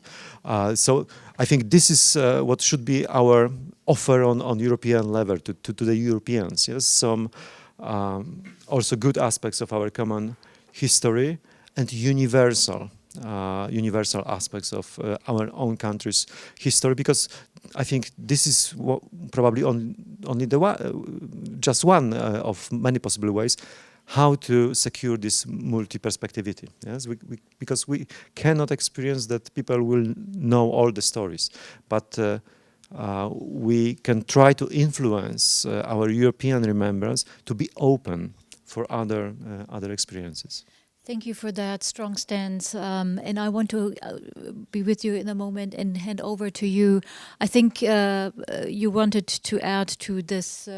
So I think this is what should be our offer on European level to the Europeans. Yes, some also good aspects of our common history and universal aspects of our own country's history, because I think this is probably only just one of many possible ways how to secure this multi-perspectivity. Yes, because we cannot experience that people will know all the stories, but we can try to influence our European remembrance to be open for other experiences. Thank you for that strong stance, and I want to be with you in a moment and hand over to you. I think you wanted to add to this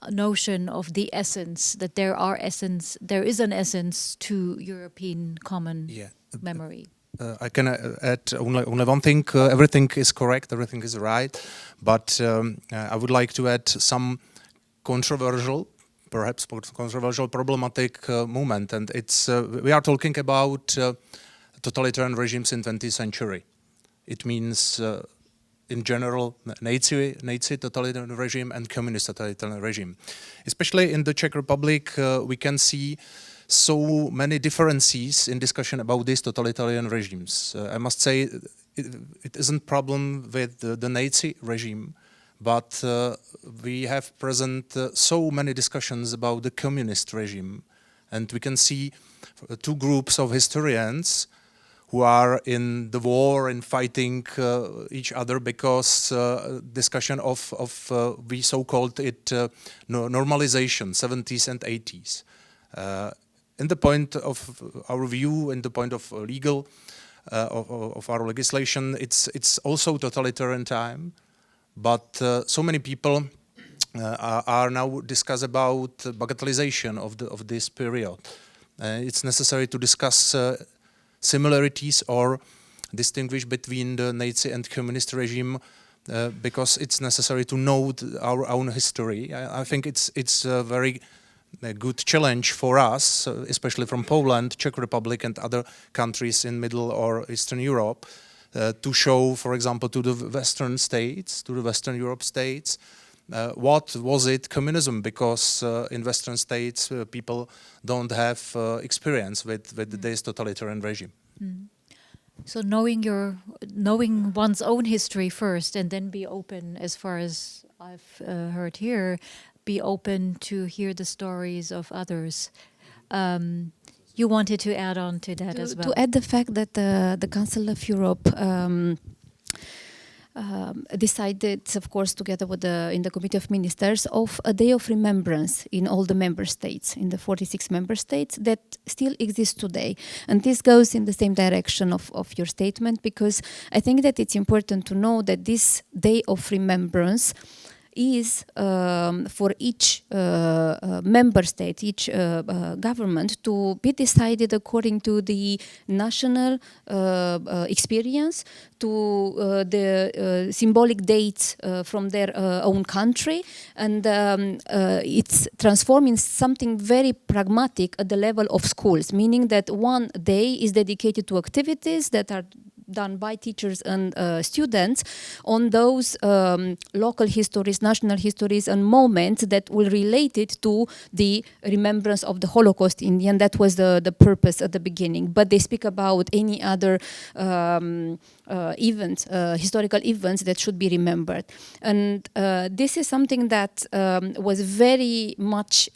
notion of the essence, that there is an essence to European common memory. I can add only one thing. Everything is correct, everything is right, but I would like to add some controversial perhaps controversial, problematic moment, and we are talking about totalitarian regimes in 20th century. It means, in general, Nazi totalitarian regime and communist totalitarian regime. Especially in the Czech Republic, we can see so many differences in discussion about these totalitarian regimes. I must say, it isn't problem with the Nazi regime, but we have present so many discussions about the communist regime, and we can see two groups of historians who are in the war and fighting each other because discussion of we so-called it normalization, 70s and 80s. In the point of our view, in the point of legal, of our legislation, it's also totalitarian time, but so many people are now discuss about bagatelization of this period. It's necessary to discuss similarities or distinguish between the Nazi and communist regime because it's necessary to know our own history. I think it's a very good challenge for us, especially from Poland, Czech Republic and other countries in Middle or Eastern Europe, to show, for example, to the Western states, to the Western Europe states, what was it communism, because in Western states people don't have experience with this totalitarian regime. So knowing one's own history first, and then be open, as far as I've heard here, be open to hear the stories of others. You wanted to add on to that as well. To add the fact that the Council of Europe decided, of course, together with in the Committee of Ministers, of a day of remembrance in all the member states, in the 46 member states, that still exists today. And this goes in the same direction of your statement, because I think that it's important to know that this day of remembrance is for each member state, each government, to be decided according to the national experience, to the symbolic dates from their own country, and it's transformed in something very pragmatic at the level of schools, meaning that one day is dedicated to activities that are done by teachers and students on those local histories, national histories and moments that will relate it to the remembrance of the Holocaust in the end. That was the purpose at the beginning. But they speak about any other events, historical events that should be remembered. And this is something that was very much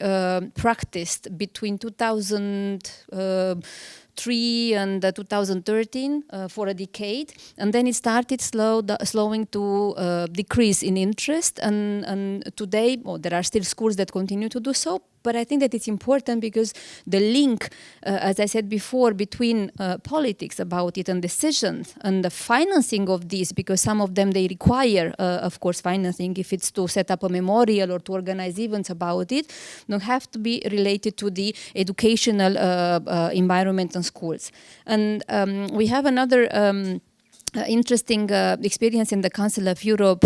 practiced between 2003 and 2013 for a decade, and then it started slowing to decrease in interest, and today there are still schools that continue to do so. But I think that it's important because the link, as I said before, between politics about it and decisions and the financing of this, because some of them, they require, of course, financing, if it's to set up a memorial or to organize events about it, don't have to be related to the educational environment and schools. And we have another interesting experience in the Council of Europe,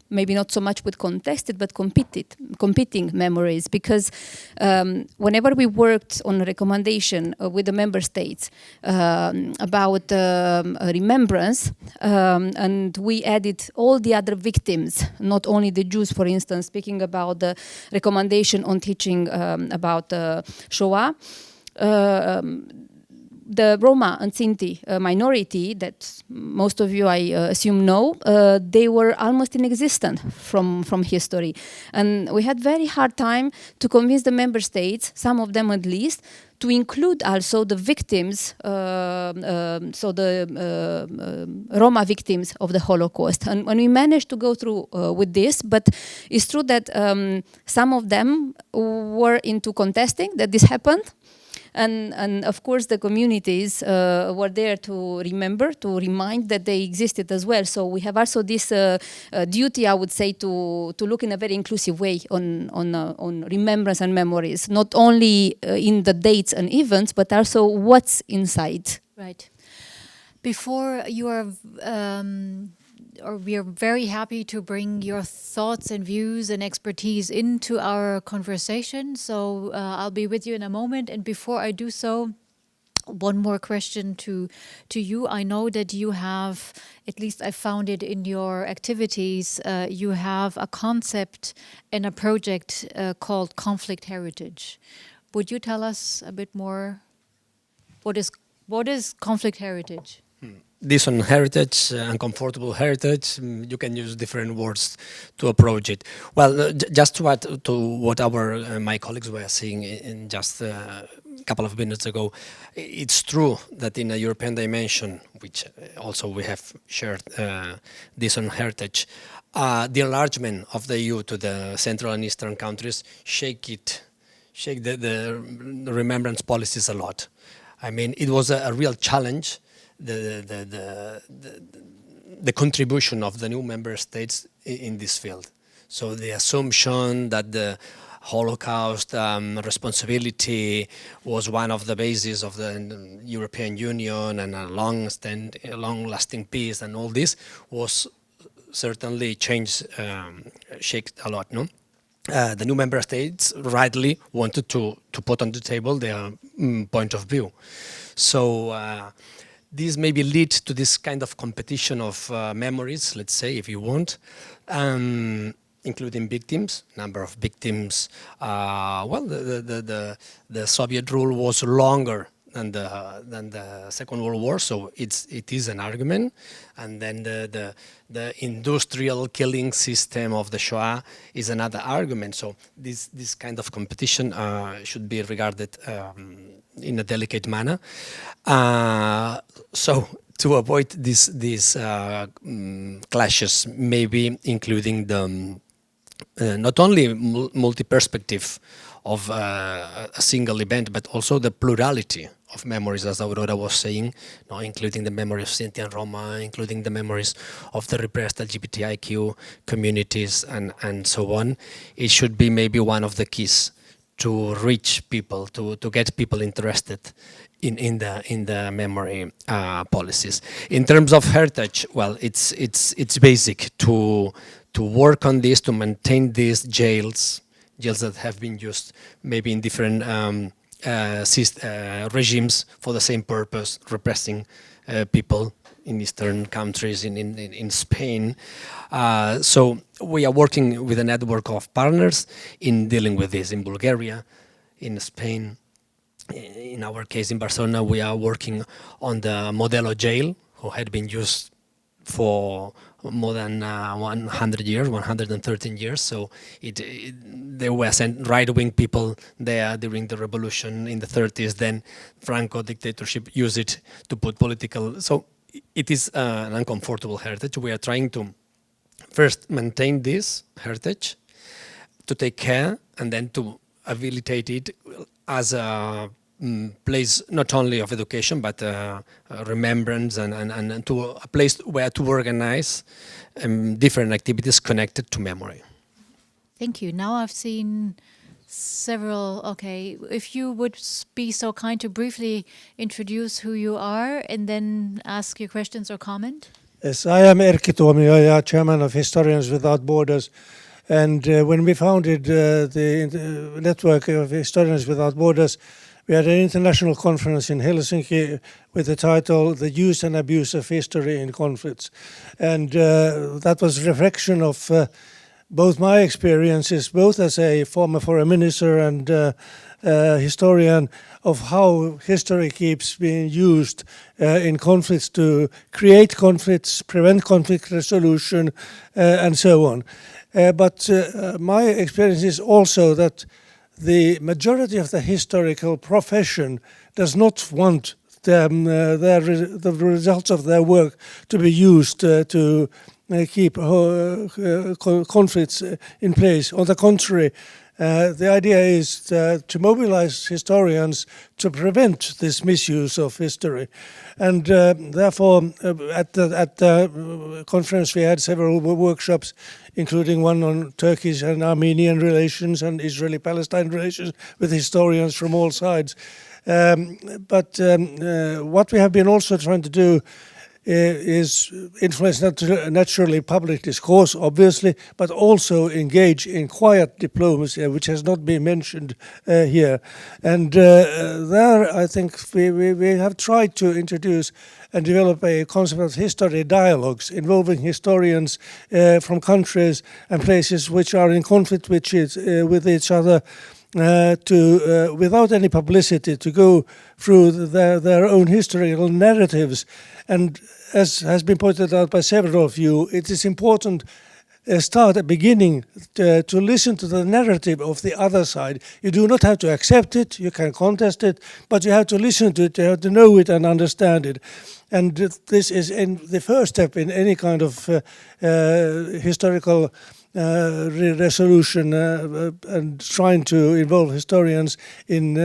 maybe not so much with contested, but competing memories, because whenever we worked on a recommendation with the member states about remembrance, and we added all the other victims, not only the Jews, for instance, speaking about the recommendation on teaching about Shoah, the Roma and Sinti minority that most of you, I assume, know, they were almost inexistent from history. And we had very hard time to convince the member states, some of them at least, to include also the victims, so the Roma victims of the Holocaust. And when we managed to go through with this, but it's true that some of them were into contesting that this happened. And of course, the communities were there to remember, to remind that they existed as well. So we have also this duty, I would say, to look in a very inclusive way on remembrance and memories, not only in the dates and events, but also what's inside. Right. Before you are we are very happy to bring your thoughts and views and expertise into our conversation. So I'll be with you in a moment. And before I do so, one more question to you. I know that you have, at least I found it in your activities, you have a concept and a project called Conflict Heritage. Would you tell us a bit more? What is conflict heritage? This on heritage, uncomfortable heritage, you can use different words to approach it. Well, just to add to what my colleagues were saying in just a couple of minutes ago, it's true that in a European dimension, which also we have shared this on heritage, the enlargement of the EU to the Central and Eastern countries shake the remembrance policies a lot. I mean, it was a real challenge. The contribution of the new member states in this field. So the assumption that the Holocaust responsibility was one of the bases of the European Union and a long-lasting peace and all this was certainly changed, shaked a lot, no? The new member states rightly wanted to put on the table their point of view. So these maybe lead to this kind of competition of memories, let's say, if you want, including victims, number of victims. Well, the Soviet rule was longer than the Second World War, so it is an argument. And then the industrial killing system of the Shoah is another argument. So this kind of competition should be regarded in a delicate manner. So to avoid these clashes, maybe including the not only multi-perspective of a single event, but also the plurality of memories, as Aurora was saying, including the memory of Sinti and Roma, including the memories of the repressed LGBTIQ communities, and so on. It should be maybe one of the keys to reach people, to get people interested in the memory policies. In terms of heritage, well, it's basic to work on this, to maintain these jails that have been used maybe in different regimes for the same purpose, repressing people in Eastern countries, in Spain. So we are working with a network of partners in dealing with this in Bulgaria, in Spain. In our case in Barcelona, we are working on the Modelo jail, who had been used for more than 100 years, 113 years. So there were right-wing people there during the revolution in the 30s. Then Franco dictatorship used it to put political. So it is an uncomfortable heritage. We are trying to first maintain this heritage, to take care, and then to habilitate it as a place not only of education but remembrance and to a place where to organize different activities connected to memory. Thank you. Now I've seen several. Okay, if you would be so kind to briefly introduce who you are and then ask your questions or comment. Yes, I am Erkki Tuomioja, chairman of Historians Without Borders. And when we founded the network of Historians Without Borders, we had an international conference in Helsinki with the title "The Use and Abuse of History in Conflicts." And that was a reflection of both my experiences, both as a former foreign minister and historian, of how history keeps being used in conflicts to create conflicts, prevent conflict resolution, and so on. But my experience is also that the majority of the historical profession does not want the results of their work to be used to keep conflicts in place. On the contrary, the idea is to mobilize historians to prevent this misuse of history. And therefore, at the conference we had several workshops, including one on Turkish and Armenian relations and Israeli-Palestine relations with historians from all sides. But what we have been also trying to do is influence naturally public discourse, obviously, but also engage in quiet diplomacy, which has not been mentioned here. And there, I think we have tried to introduce and develop a concept of history dialogues involving historians from countries and places which are in conflict with each other, without any publicity, to go through their own historical narratives. And as has been pointed out by several of you, it is important start at beginning to listen to the narrative of the other side. You do not have to accept it, you can contest it, but you have to listen to it, you have to know it and understand it. And this is the first step in any kind of historical resolution and trying to involve historians in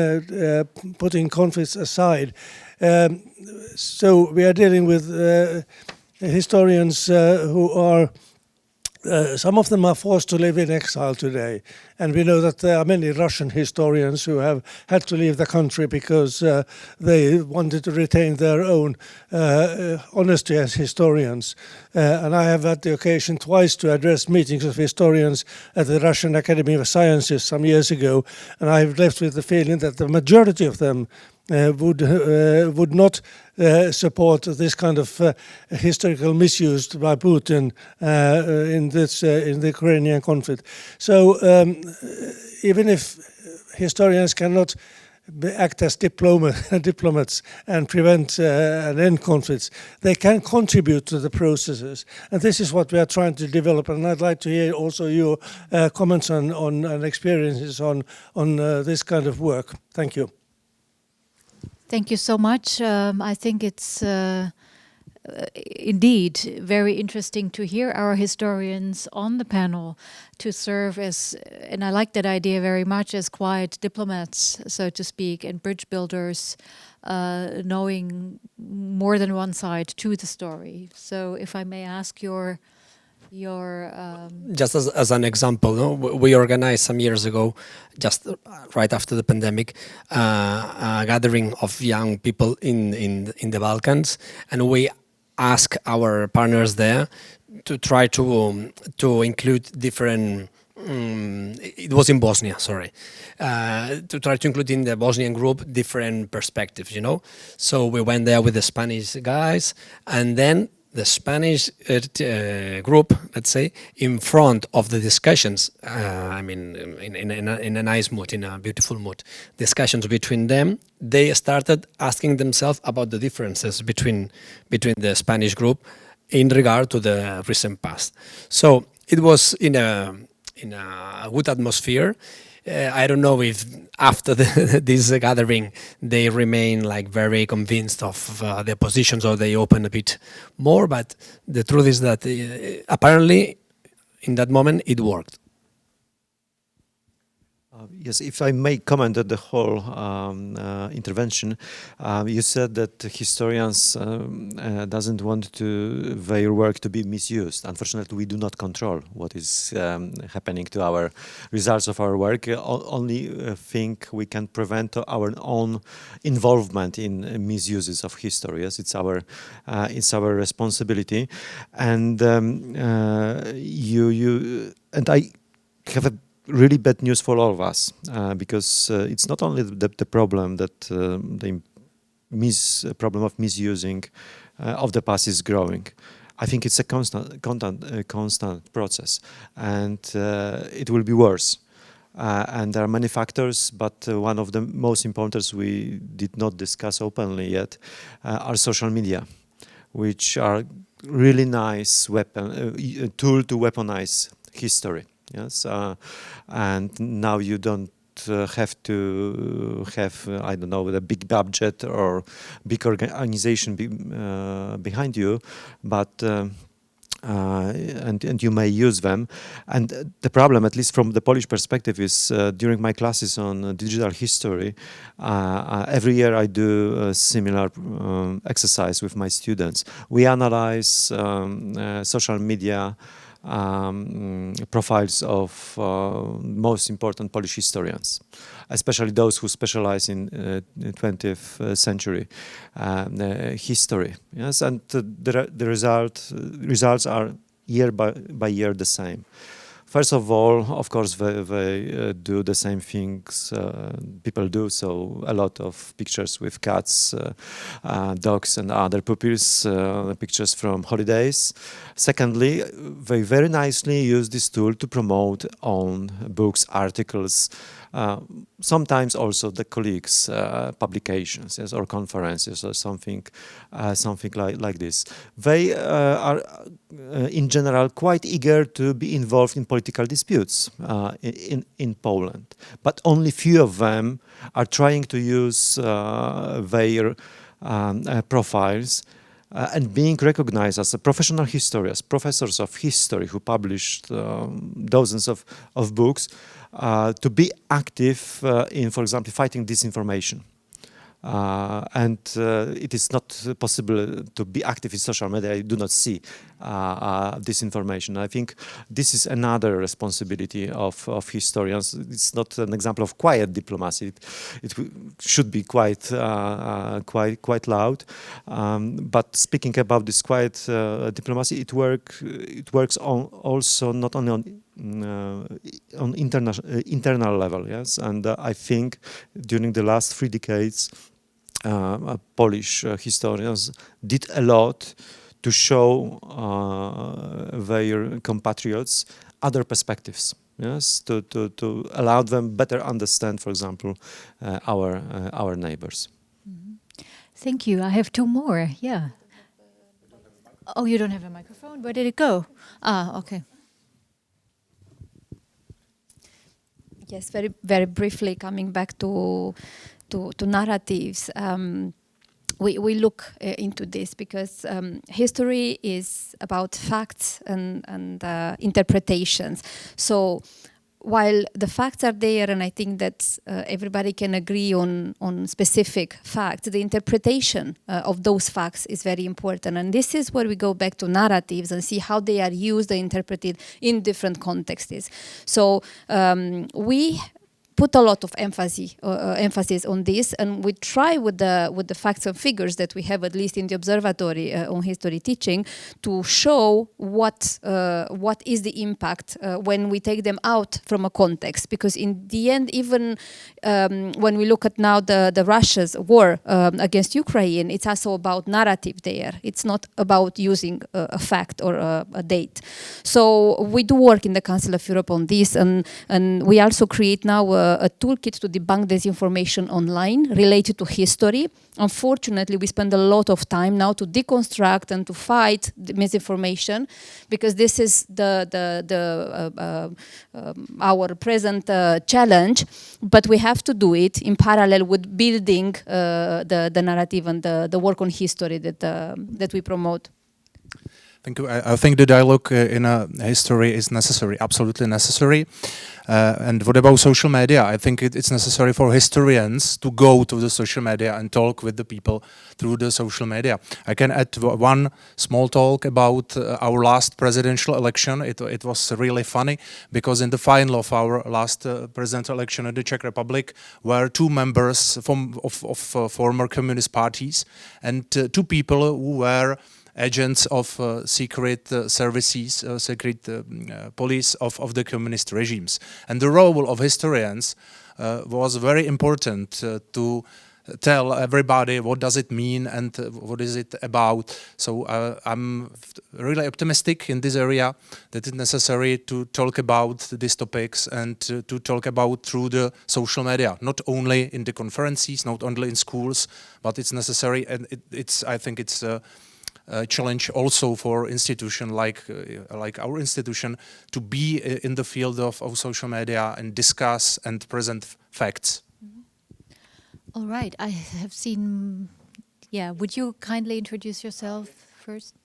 putting conflicts aside. So we are dealing with historians who are some of them are forced to live in exile today, and we know that there are many Russian historians who have had to leave the country because they wanted to retain their own honesty as historians. And I have had the occasion twice to address meetings of historians at the Russian Academy of Sciences some years ago, and I've left with the feeling that the majority of them would not support this kind of historical misuse by Putin in the Ukrainian conflict. So even if historians cannot act as diplomats and prevent and end conflicts, they can contribute to the processes, and this is what we are trying to develop. And I'd like to hear also your comments on and experiences on this kind of work. Thank you. Thank you so much. I think it's indeed very interesting to hear our historians on the panel to serve as, and I like that idea very much, as quiet diplomats, so to speak, and bridge builders, knowing more than one side to the story. So if I may ask your just as an example, no? We organized some years ago, just right after the pandemic, a gathering of young people in the Balkans, and we asked our partners there to try to include different. It was in Bosnia, sorry, to try to include in the Bosnian group different perspectives, you know. So we went there with the Spanish guys, and then the Spanish group, let's say, in front of the discussions, I mean, in a nice mood, in a beautiful mood, discussions between them, they started asking themselves about the differences between the Spanish group in regard to the recent past. So it was in a good atmosphere. I don't know if after this gathering they remain like very convinced of their positions or they open a bit more, but the truth is that apparently in that moment it worked. Yes, if I may comment on the whole intervention, you said that historians doesn't want their work to be misused. Unfortunately, we do not control what is happening to our results of our work. Only thing we can prevent our own involvement in misuses of history. Yes, it's our responsibility, and I have a really bad news for all of us, because it's not only the problem that the problem of misusing of the past is growing. I think it's a constant process, and it will be worse. And there are many factors, but one of the most important we did not discuss openly yet are social media, which are really nice tool to weaponize history. Yes, and now you don't have to have I don't know, a big budget or big organization behind you, but and you may use them. And the problem, at least from the Polish perspective, is during my classes on digital history, every year I do a similar exercise with my students. We analyze social media profiles of most important Polish historians, especially those who specialize in 20th century history. Yes, and the results are year by year the same. First of all, of course, they do the same things people do, so a lot of pictures with cats, dogs and other puppies, pictures from holidays. Secondly, they very nicely use this tool to promote own books, articles, sometimes also the colleagues' publications, yes, or conferences or something like this. They are in general quite eager to be involved in political disputes in Poland, but only few of them are trying to use their profiles and being recognized as a professional historians, professors of history who published dozens of books, to be active in, for example, fighting disinformation. And it is not possible to be active in social media. I do not see this information. I think this is another responsibility of historians. It's not an example of quiet diplomacy. It should be quite loud. But speaking about this quiet diplomacy, it works also not only on internal level. Yes, and I think during the last 3 decades. Polish historians did a lot to show their compatriots other perspectives, yes, to allow them better understand, for example, our neighbors. Thank you. I have 2 more. Yeah. Oh, you don't have a microphone? Where did it go? Okay. Yes, very briefly, coming back to narratives, we look into this because history is about facts and interpretations. So while the facts are there, and I think that everybody can agree on specific facts, the interpretation of those facts is very important. And this is where we go back to narratives and see how they are used and interpreted in different contexts. So we put a lot of emphasis on this, and we try with the facts and figures that we have, at least in the Observatory on history teaching, to show what is the impact when we take them out from a context. Because in the end, even when we look at now the Russia's war against Ukraine, it's also about narrative there. It's not about using a fact or a date. So we do work in the Council of Europe on this, and we also create now a toolkit to debunk disinformation online related to history. Unfortunately, we spend a lot of time now to deconstruct and to fight the misinformation, because this is our present challenge. But we have to do it in parallel with building the narrative and the work on history that we promote. Thank you. I think the dialogue in history is necessary, absolutely necessary. And what about social media? I think it's necessary for historians to go to the social media and talk with the people through the social media. I can add one small talk about our last presidential election. It was really funny, because in the final of our last presidential election in the Czech Republic were 2 members of former communist parties and 2 people who were agents of secret services, secret police of the communist regimes. And the role of historians was very important to tell everybody what does it mean and what is it about. So I'm really optimistic in this area that it's necessary to talk about these topics and to talk about through the social media, not only in the conferences, not only in schools, but it's necessary, and I think it's challenge also for institution like our institution to be in the field of social media and discuss and present facts. All right, I have seen, yeah, would you kindly introduce yourself first?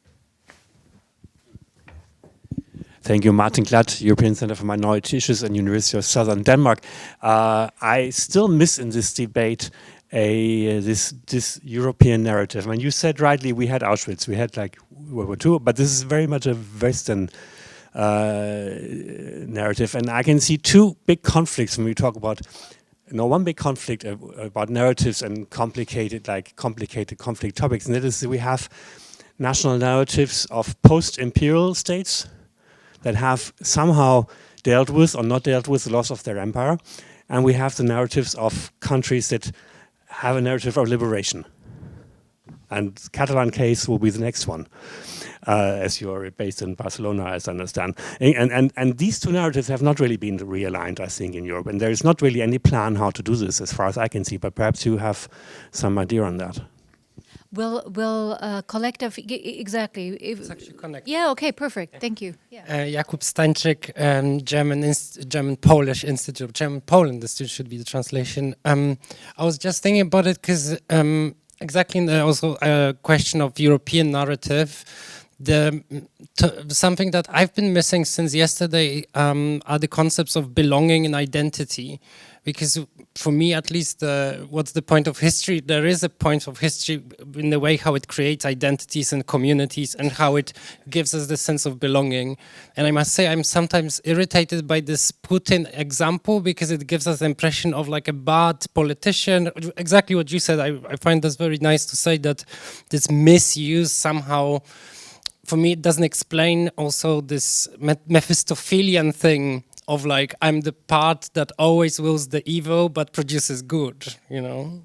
Thank you, Martin Glatt, European Center for Minority Issues and University of Southern Denmark. I still miss in this debate this European narrative. I mean, you said rightly, we had Auschwitz, we had like World War II, but this is very much a Western narrative. And I can see two big conflicts when we talk about, one big conflict about narratives and complicated conflict topics, and that is we have national narratives of post-imperial states that have somehow dealt with or not dealt with the loss of their empire, and we have the narratives of countries that have a narrative of liberation. And Catalan case will be the next one, as you're based in Barcelona, as I understand. And these two narratives have not really been realigned, I think, in Europe. And there is not really any plan how to do this, as far as I can see. But perhaps you have some idea on that. Will collective exactly? It's actually connected. Yeah. Okay. Perfect. Thank you. Yeah. Jakub Stańczyk, German-Polish Institute, German-Poland. This should be the translation. I was just thinking about it because exactly also a question of European narrative. Something that I've been missing since yesterday are the concepts of belonging and identity. Because for me, at least, what's the point of history? There is a point of history in the way how it creates identities and communities and how it gives us the sense of belonging. And I must say, I'm sometimes irritated by this Putin example because it gives us the impression of like a bad politician. Exactly what you said. I find this very nice to say that this misuse somehow, for me, it doesn't explain also this Mephistophelian thing of like, I'm the part that always wills the evil but produces good, you know?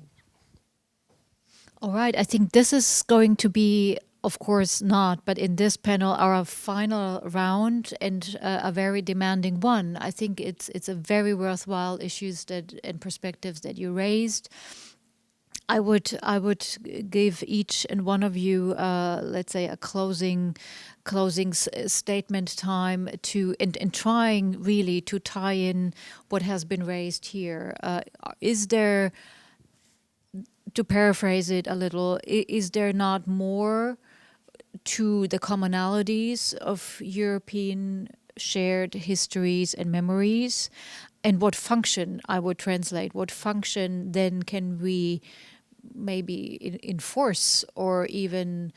All right. I think this is going to be, of course not, but in this panel, our final round and a very demanding one. I think it's a very worthwhile issues and perspectives that you raised. I would give each and one of you, let's say, a closing statement time to and trying really to tie in what has been raised here. Is there, to paraphrase it a little, is there not more to the commonalities of European shared histories and memories? And what function, I would translate, what function then can we maybe enforce or even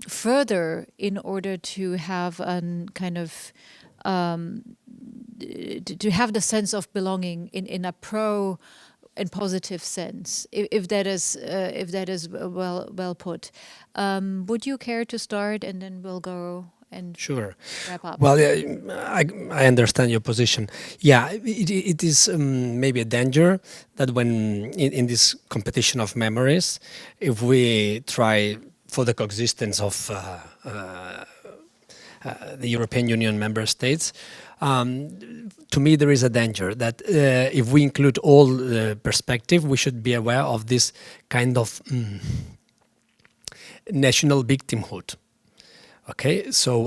further in order to have a kind of to have the sense of belonging in a pro and positive sense, if that is well put. Would you care to start, and then we'll go and sure. wrap up? Well, I understand your position. Yeah, it is maybe a danger that when in this competition of memories, if we try for the coexistence of the European Union member states, to me there is a danger that if we include all the perspective, we should be aware of this kind of national victimhood. Okay, so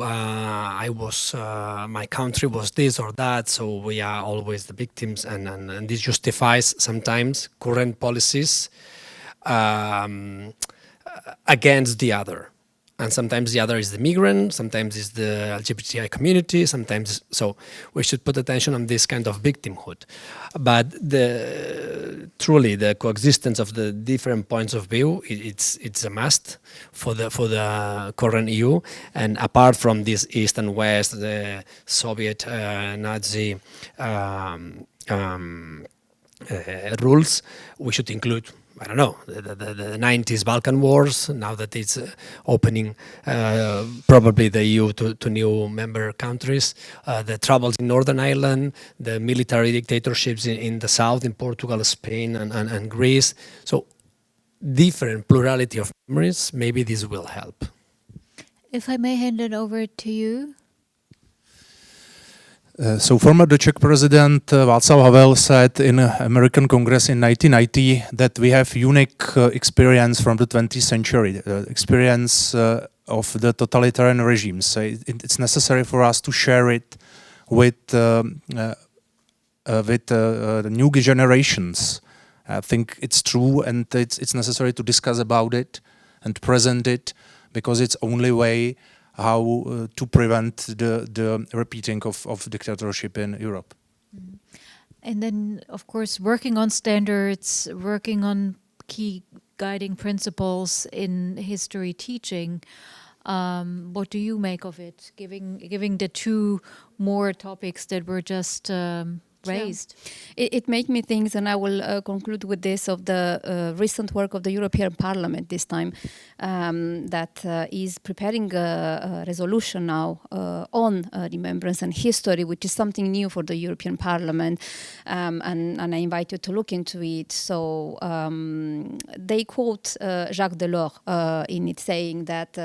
my country was this or that, so we are always the victims, and this justifies sometimes current policies against the other. And sometimes the other is the migrant, sometimes it's the LGBTI community, sometimes, so we should put attention on this kind of victimhood. But truly the coexistence of the different points of view, it's a must for the current EU. And apart from this East and West, the Soviet Nazi rules, we should include, I don't know, the 90s Balkan Wars, now that it's opening probably the EU to new member countries, the troubles in Northern Ireland, the military dictatorships in the south, in Portugal, Spain, and Greece. So different plurality of memories, maybe this will help. If I may hand it over to you. So former Czech President Václav Havel said in American Congress in 1990 that we have unique experience from the 20th century, experience of the totalitarian regimes. So it's necessary for us to share it with the new generations. I think it's true, and it's necessary to discuss about it and present it, because it's only way how to prevent the repeating of dictatorship in Europe. And then, of course, working on standards, working on key guiding principles in history teaching. What do you make of it, giving the two more topics that were just raised? It made me think, and I will conclude with this, of the recent work of the European Parliament this time, that is preparing a resolution now on remembrance and history, which is something new for the European Parliament, and I invite you to look into it. So they quote Jacques Delors in it, saying that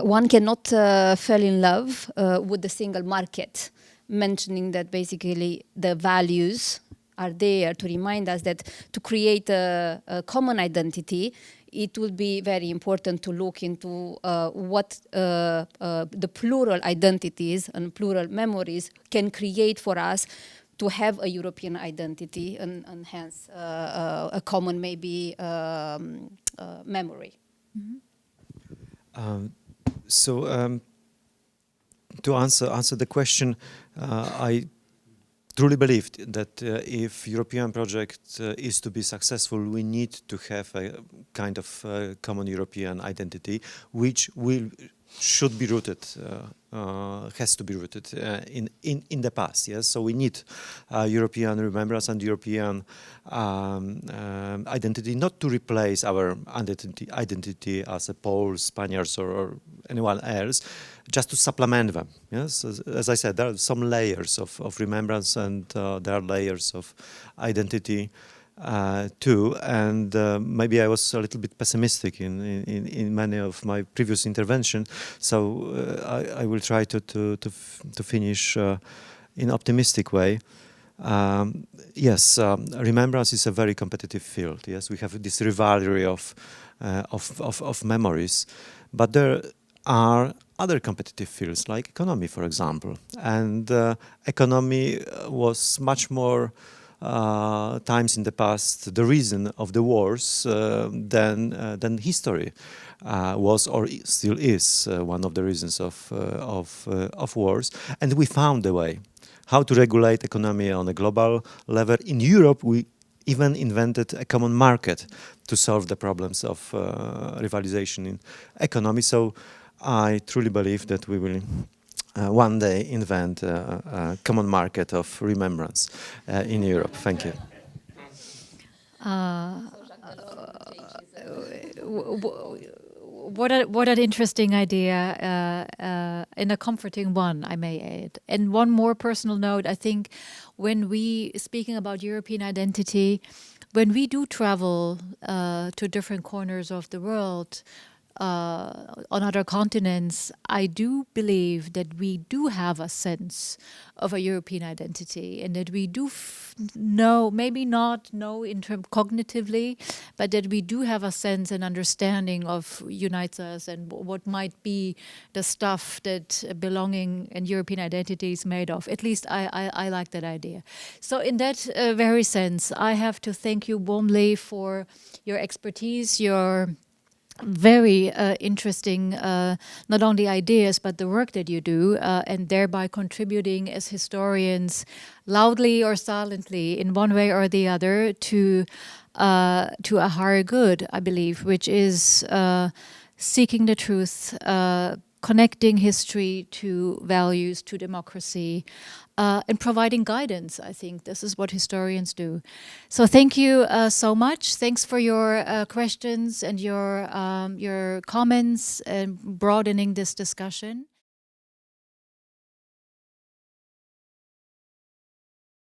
one cannot fall in love with the single market, mentioning that basically the values are there to remind us that to create a common identity, it would be very important to look into what the plural identities and plural memories can create for us to have a European identity and hence a common maybe memory. Mm-hmm. So to answer the question, I truly believed that if European project is to be successful, we need to have a kind of common European identity, which should be rooted, has to be rooted in the past. Yes, so we need European remembrance and European identity, not to replace our identity as a Poles, Spaniards, or anyone else, just to supplement them. Yes, as I said, there are some layers of remembrance, and there are layers of identity too, and maybe I was a little bit pessimistic in many of my previous interventions, so I will try to finish in optimistic way. Yes, remembrance is a very competitive field. Yes, we have this rivalry of memories, but there are other competitive fields like economy, for example, and economy was much more times in the past the reason of the wars than history was or still is one of the reasons of wars, and we found a way how to regulate economy on a global level. In Europe, we even invented a common market to solve the problems of rivalization in economy. So I truly believe that we will one day invent a common market of remembrance in Europe. Thank you. What an interesting idea, and a comforting one, I may add. And one more personal note, I think when we, speaking about European identity, when we do travel to different corners of the world, on other continents, I do believe that we do have a sense of a European identity, and that we do know, maybe not know in terms cognitively, but that we do have a sense and understanding of unites us and what might be the stuff that belonging and European identity is made of. At least I like that idea. So in that very sense, I have to thank you warmly for your expertise, your very interesting, not only ideas, but the work that you do, and thereby contributing as historians, loudly or silently, in one way or the other, to a higher good, I believe, which is seeking the truth, connecting history to values, to democracy, and providing guidance. I think this is what historians do. So thank you so much. Thanks for your questions and your comments and broadening this discussion.